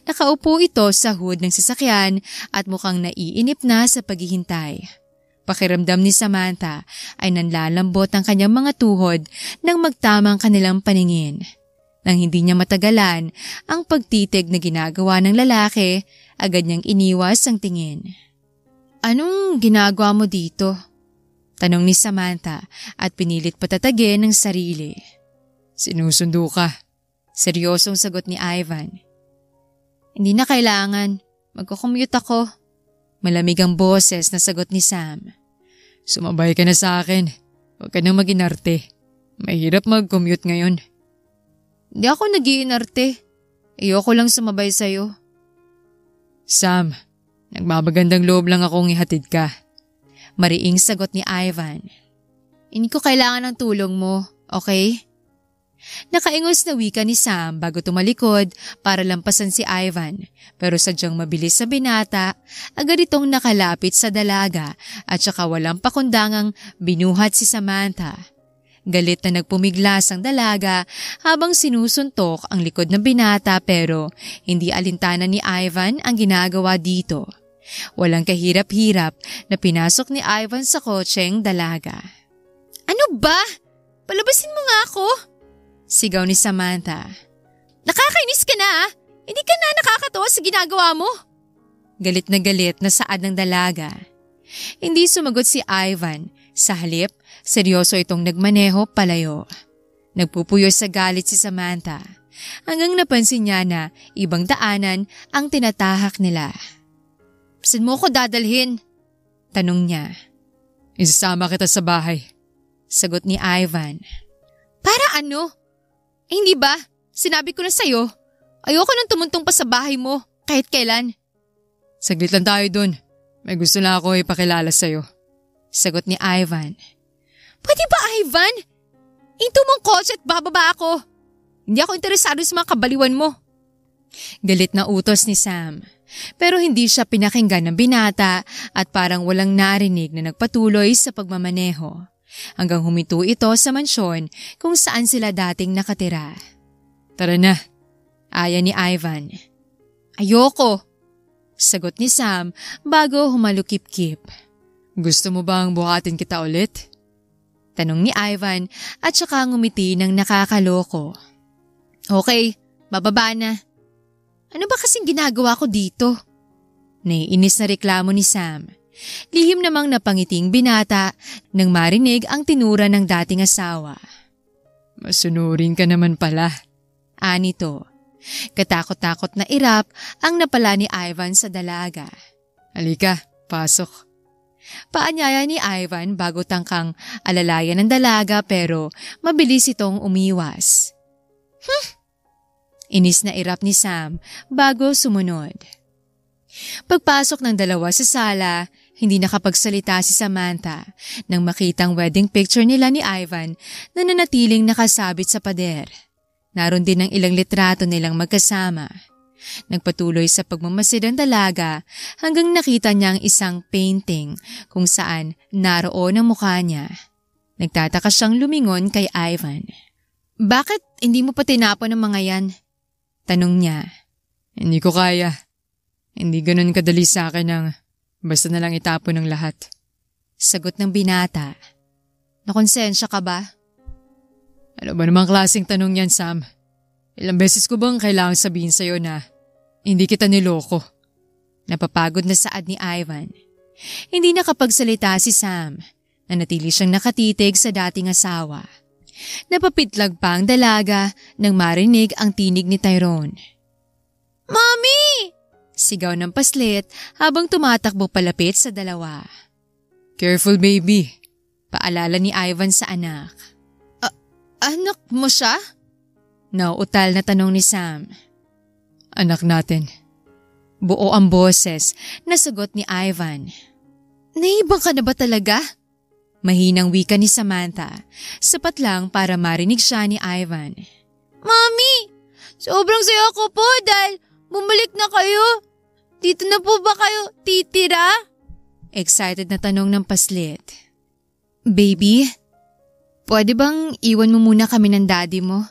Nakaupo ito sa hood ng sasakyan at mukhang naiinip na sa paghihintay. Pakiramdam ni Samantha ay nanlalambot ang kanyang mga tuhod nang magtamang kanilang paningin. Nang hindi niya matagalan ang pagtitig na ginagawa ng lalaki, agad niyang iniwas ang tingin. "Anong ginagawa mo dito?" tanong ni Samantha at pinilit patatagin ng sarili. "Sinusundo ka." Seryosong sagot ni Ivan. "Hindi na kailangan. Magko-commute ako." Malamig ang boses na sagot ni Sam. "Sumabay ka na sa akin. Huwag ka nang mag-inarte. Mahirap mag-commute ngayon." "Hindi ako nag-iinarte. Ayoko lang sumabay sa'yo." "Sam, nagmamagandang loob lang akong ihatid ka." Mariing sagot ni Ivan. "Hindi ko kailangan ng tulong mo, okay?" Nakaingos na wika ni Sam bago tumalikod para lampasan si Ivan, pero sadyang mabilis sa binata, agad itong nakalapit sa dalaga at saka walang pakundangang binuhat si Samantha. Galit na nagpumiglas ang dalaga habang sinusuntok ang likod ng binata pero hindi alintana ni Ivan ang ginagawa dito. Walang kahirap-hirap na pinasok ni Ivan sa kotseng dalaga. "Ano ba? Palabasin mo nga ako!" sigaw ni Samantha. "Nakakainis ka na! Hindi ka na nakakatawa sa ginagawa mo!" Galit na saad ng dalaga. Hindi sumagot si Ivan. Sa halip, seryoso itong nagmaneho palayo. Nagpupuyo sa galit si Samantha hanggang napansin niya na ibang daanan ang tinatahak nila. "Saan mo ko dadalhin?" tanong niya. "Isasama kita sa bahay." sagot ni Ivan. "Para ano? Hindi ba? Sinabi ko na sa'yo. Ayoko nang tumuntong pa sa bahay mo kahit kailan." "Saglit lang tayo dun. May gusto lang ako ipakilala sa'yo." sagot ni Ivan. "Pwede ba, Ivan? Into mong kotse at bababa ako. Hindi ako interesado sa mga kabaliwan mo." Galit na utos ni Sam. Pero hindi siya pinakinggan ng binata at parang walang narinig na nagpatuloy sa pagmamaneho. Hanggang huminto ito sa mansyon kung saan sila dating nakatira. "Tara na." aya ni Ivan. "Ayoko," sagot ni Sam bago humalukip-kip. "Gusto mo bang buhatin kita ulit?" tanong ni Ivan at saka ngumiti ng nakakaloko. "Okay, bababa na." "Ano ba kasing ginagawa ko dito?" Naiinis na reklamo ni Sam. Lihim namang napangiting binata nang marinig ang tinura ng dating asawa. "Masunurin ka naman pala." anito. Katakot-takot na irap ang napala ni Ivan sa dalaga. "Halika, pasok." Paanyaya ni Ivan bago tangkang alalayan ng dalaga pero mabilis itong umiwas. Inis na irap ni Sam bago sumunod. Pagpasok ng dalawa sa sala, hindi nakapagsalita si Samantha nang makitang wedding picture nila ni Ivan na nanatiling nakasabit sa pader. Naroon din ang ilang litrato nilang magkasama. Nagpatuloy sa pagmamasid ang dalaga hanggang nakita niya ang isang painting kung saan naroon ang mukha niya. Nagtataka siyang lumingon kay Ivan. "Bakit hindi mo pa tinapon ang mga yan?" tanong niya. "Hindi ko kaya. Hindi ganun kadali sa akin ang basta na lang itapon ng lahat." sagot ng binata. "Nakonsensya ka ba?" "Ano ba namang klaseng tanong yan, Sam? Ilang beses ko bang kailangang sabihin sa'yo na hindi kita niloko?" Napapagod na saad ni Ivan. Hindi nakapagsalita si Sam. Nanatili siyang nakatitig sa dating asawa. Napapitlag pa ang dalaga nang marinig ang tinig ni Tyrone. "Mommy!" sigaw ng paslit habang tumatakbo palapit sa dalawa. "Careful, baby," paalala ni Ivan sa anak. Anak mo siya?" nauutal na tanong ni Sam. "Anak natin." Buo ang boses na sagot ni Ivan. "Naibang ka na ba talaga?" Mahinang wika ni Samantha, sapat lang para marinig siya ni Ivan. "Mommy, sobrang saya ko po dahil Bumalik na kayo? Dito na po ba kayo titira? Excited na tanong ng paslit. Baby, pwede bang iwan mo muna kami ng daddy mo?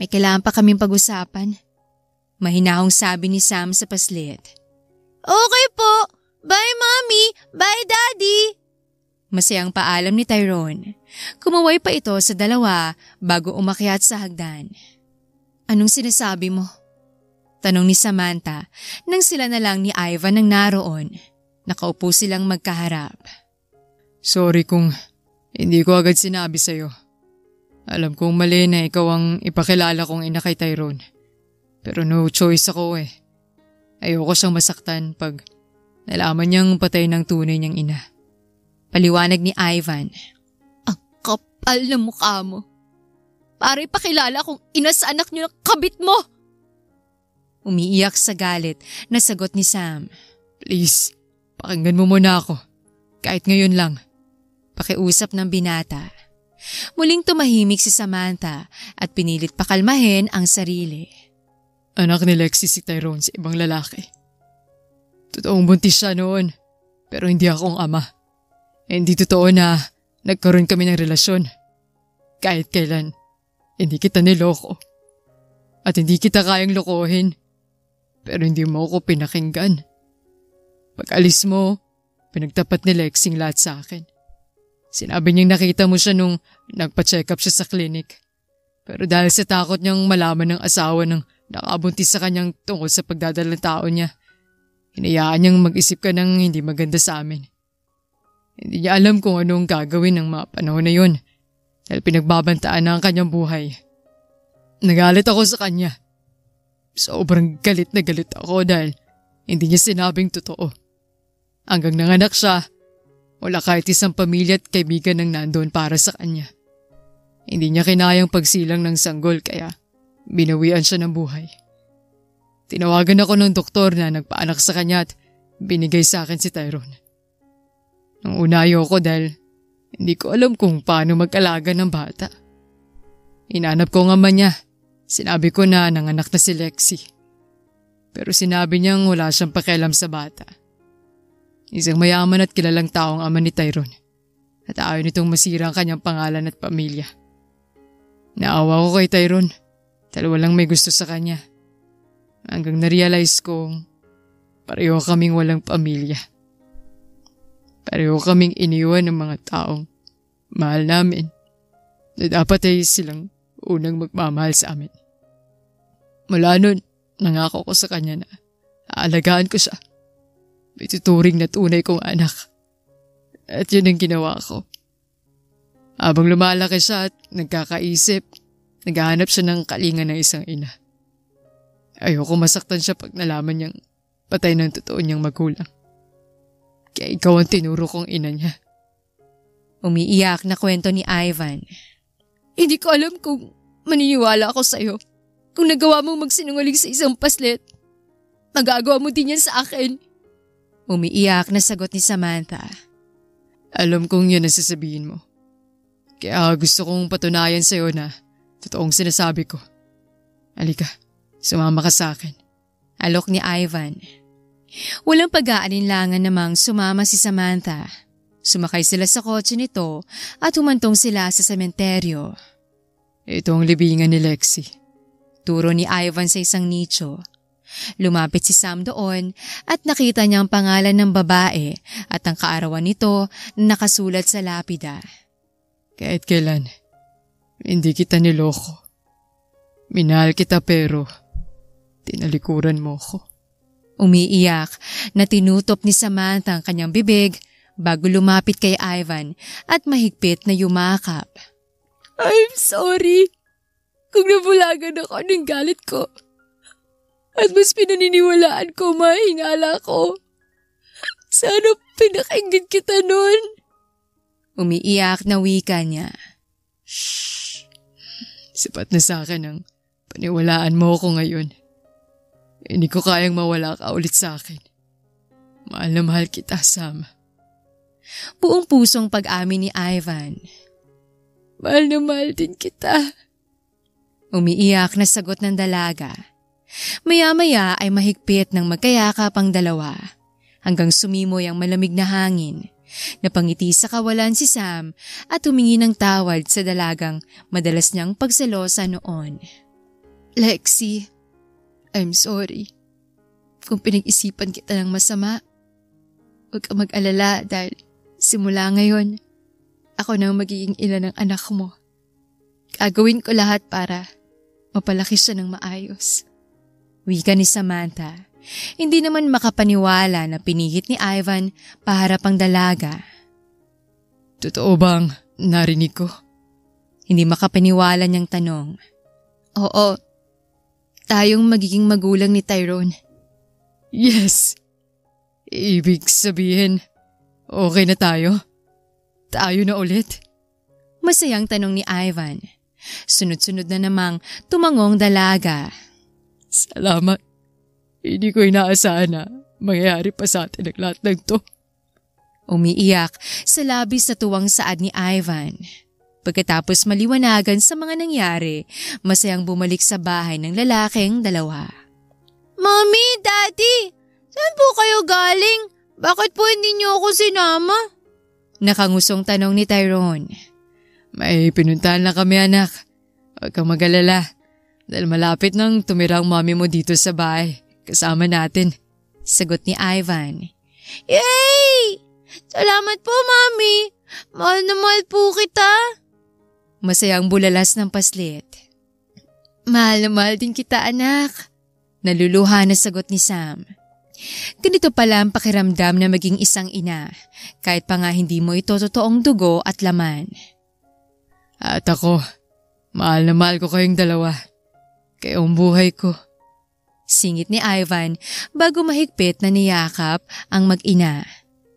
May kailangan pa kaming pag-usapan. Mahinahong sabi ni Sam sa paslit. Okay po. Bye, Mommy. Bye, Daddy. Masayang paalam ni Tyrone. Kumaway pa ito sa dalawa bago umakyat sa hagdan. Anong sinasabi mo? Tanong ni Samantha nang sila na lang ni Ivan ang naroon. Nakaupo silang magkaharap. Sorry kung hindi ko agad sinabi sa'yo. Alam kong mali na ikaw ang ipakilala kong ina kay Tyrone. Pero no choice ako eh. Ayoko siyang masaktan pag nalaman niyang patay ng tunay niyang ina. Paliwanag ni Ivan. Ang kapal na mukha mo. Para ipakilala kong ina sa anak niyo ng kabit mo. Umiiyak sa galit na sagot ni Sam. Please, pakinggan mo muna ako. Kahit ngayon lang. Pakiusap ng binata. Muling tumahimik si Samantha at pinilit pakalmahin ang sarili. Anak ni Lexi si Tyrone sa ibang lalaki. Totoong buntis siya noon, pero hindi akong ama. Hindi totoo na nagkaroon kami ng relasyon. Kahit kailan, hindi kita niloko. At hindi kita kayang lokohin, pero hindi mo ako pinakinggan. Pag alis mo, pinagtapat ni Lexing lahat sa akin. Sinabi niyang nakita mo siya nung nagpa-check up siya sa klinik. Pero dahil sa takot niyang malaman ng asawa ng nakabuntis sa kanyang tungkol sa pagdadalang tao niya, hinayaan niyang mag-isip ka ng hindi maganda sa amin. Hindi niya alam kung anong gagawin ng mga panahon na yun dahil pinagbabantaan na ang kanyang buhay. Nagalit ako sa kanya. Sobrang galit na galit ako dahil hindi niya sinabing totoo. Hanggang nanganak siya, wala kahit isang pamilya at kaibigan nang nandoon para sa kanya. Hindi niya kinayang pagsilang ng sanggol kaya binawian siya ng buhay. Tinawagan ako ng doktor na nagpaanak sa kanya at binigay sa akin si Tyrone. Nung una ayoko dahil hindi ko alam kung paano mag-alaga ng bata. Hinanap ko ang ama niya. Sinabi ko na nanganak na si Lexi. Pero sinabi niyang wala siyang pakialam sa bata. Isang mayaman at kilalang taong ama ni Tyrone. At ayaw nitong masira ang kanyang pangalan at pamilya. Naawa ko kay Tyrone dahil walang may gusto sa kanya. Hanggang na-realize kong pareho kaming walang pamilya. Pareho kaming iniwan ng mga taong mahal namin na dapat ay silang unang magmamahal sa amin. Mula nun, nangako ko sa kanya na aalagaan ko siya. Ituturing na tunay kong anak. At yun ang ginawa ko. Habang lumalaki siya at nagkakaisip, naghahanap siya ng kalinga ng isang ina. Ayoko masaktan siya pag nalaman niyang patay ng totoo niyang magulang. Kaya ikaw ang tinuro kong ina niya. Umiiyak na kwento ni Ivan. Hindi ko alam kung maniniwala ako sa'yo. Kung nagawa mong magsinungaling sa isang paslit, magagawa mo din yan sa akin. Umiiyak na sagot ni Samantha. Alam kong yun ang sasabihin mo. Kaya gusto kong patunayan sa'yo na totoong sinasabi ko. Halika, sumama ka sa akin. Alok ni Ivan. Walang pag-aalinlangan namang sumama si Samantha. Sumakay sila sa kotse nito at humantong sila sa sementeryo. Ito ang libingan ni Lexi. Turo ni Ivan sa isang nicho. Lumapit si Sam doon at nakita niya ang pangalan ng babae at ang kaarawan nito na nakasulat sa lapida. Kahit kailan, hindi kita niloko. Minahal kita pero tinalikuran mo ko. Umiiyak na tinutop ni Samantha ang kanyang bibig bago lumapit kay Ivan at mahigpit na yumakap. I'm sorry kung nabulagan ako ng galit ko. At mas pinaniniwalaan ko mahingala ko. Sana pinakinggan kita nun. Umiiyak na wika niya. Shh! Sapat na sa akin ang paniwalaan mo ko ngayon. Hindi ko kayang mawala ka ulit sa akin. Mahal na mahal kita, Sam. Buong pusong pag-amin ni Ivan. Mahal na mahal din kita. Umiiyak na sagot ng dalaga. Maya-maya ay mahigpit ng magkayakap ang dalawa hanggang sumimoy ang malamig na hangin. Napangiti sa kawalan si Sam at humingi ng tawad sa dalagang madalas niyang pagselosa noon. Lexi, I'm sorry. Kung pinag-isipan kita ng masama, huwag ka mag-alala dahil simula ngayon, ako na ang magiging ina ng anak mo. Gagawin ko lahat para mapalaki siya ng maayos. Wika ni Samantha. Hindi naman makapaniwala na pinihit ni Ivan paharap ang dalaga. Totoo bang narinig ko? Hindi makapaniwala niyang tanong. Oo, tayong magiging magulang ni Tyrone. Yes! Ibig sabihin, okay na tayo? Tayo na ulit? Masayang tanong ni Ivan. Sunod-sunod na namang tumangong dalaga. Salamat. Hindi ko inaasahan na mangyayari pa sa atin ang lahat ng to. Umiiyak sa labis na tuwang saad ni Ivan. Pagkatapos maliwanagan sa mga nangyari, masayang bumalik sa bahay ng lalaking dalawa. Mommy, Daddy, saan po kayo galing? Bakit po hindi niyo ako sinama? Nakangusong tanong ni Tyrone. May pinuntahan lang kami, anak. Huwag kang mag-alala. Dahil malapit nang tumira ang mami mo dito sa bahay. Kasama natin. Sagot ni Ivan. Yay! Salamat po, Mami. Mahal na mahal po kita. Masayang bulalas ng paslit. Mahal na mahal din kita, anak. Naluluha na sagot ni Sam. Ganito pala ang pakiramdam na maging isang ina, kahit pa nga hindi mo ito totoong dugo at laman. At ako, mahal na mahal ko kayong dalawa. Kayong buhay ko. Singit ni Ivan bago mahigpit na niyakap ang mag-ina.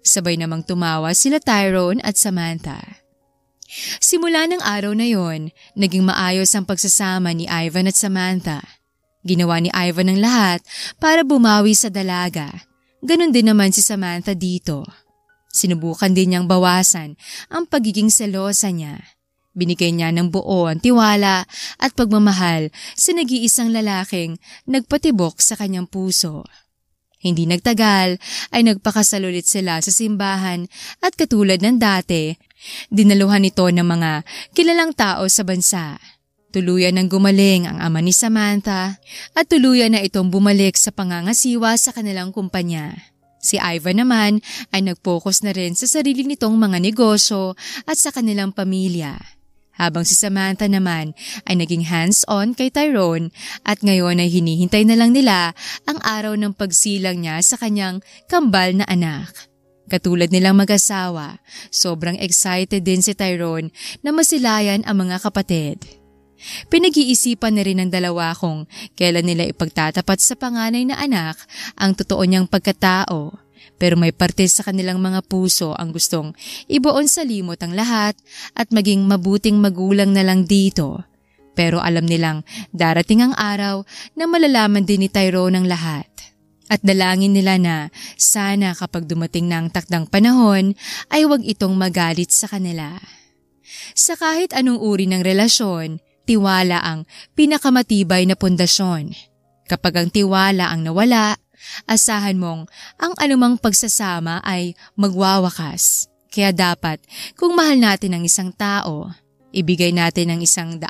Sabay namang tumawa sila Tyrone at Samantha. Simula ng araw na yon, naging maayos ang pagsasama ni Ivan at Samantha. Ginawa ni Ivan ang lahat para bumawi sa dalaga. Ganon din naman si Samantha dito. Sinubukan din niyang bawasan ang pagiging selosa niya. Binigay niya ng buo ang tiwala at pagmamahal sa nag-iisang lalaking nagpatibok sa kanyang puso. Hindi nagtagal ay nagpakasal ulit sila sa simbahan at katulad ng dati, dinaluhan ito ng mga kilalang tao sa bansa. Tuluyan ng gumaling ang ama ni Samantha at tuluyan na itong bumalik sa pangangasiwa sa kanilang kumpanya. Si Ivan naman ay nag-focus na rin sa sarili nitong mga negosyo at sa kanilang pamilya. Habang si Samantha naman ay naging hands-on kay Tyrone at ngayon ay hinihintay na lang nila ang araw ng pagsilang niya sa kanyang kambal na anak. Katulad nilang mag-asawa, sobrang excited din si Tyrone na masilayan ang mga kapatid. Pinag-iisipan na rin ng dalawa kung kailan nila ipagtatapat sa panganay na anak ang totoo niyang pagkatao. Pero may parte sa kanilang mga puso ang gustong ibuon sa limot ang lahat at maging mabuting magulang na lang dito. Pero alam nilang darating ang araw na malalaman din ni Tyrone ang lahat. At dalangin nila na sana kapag dumating na ang takdang panahon ay huwag itong magalit sa kanila. Sa kahit anong uri ng relasyon, tiwala ang pinakamatibay na pundasyon. Kapag ang tiwala ang nawala, asahan mong ang anumang pagsasama ay magwawakas. Kaya dapat, kung mahal natin ang isang tao, ibigay natin ang 100%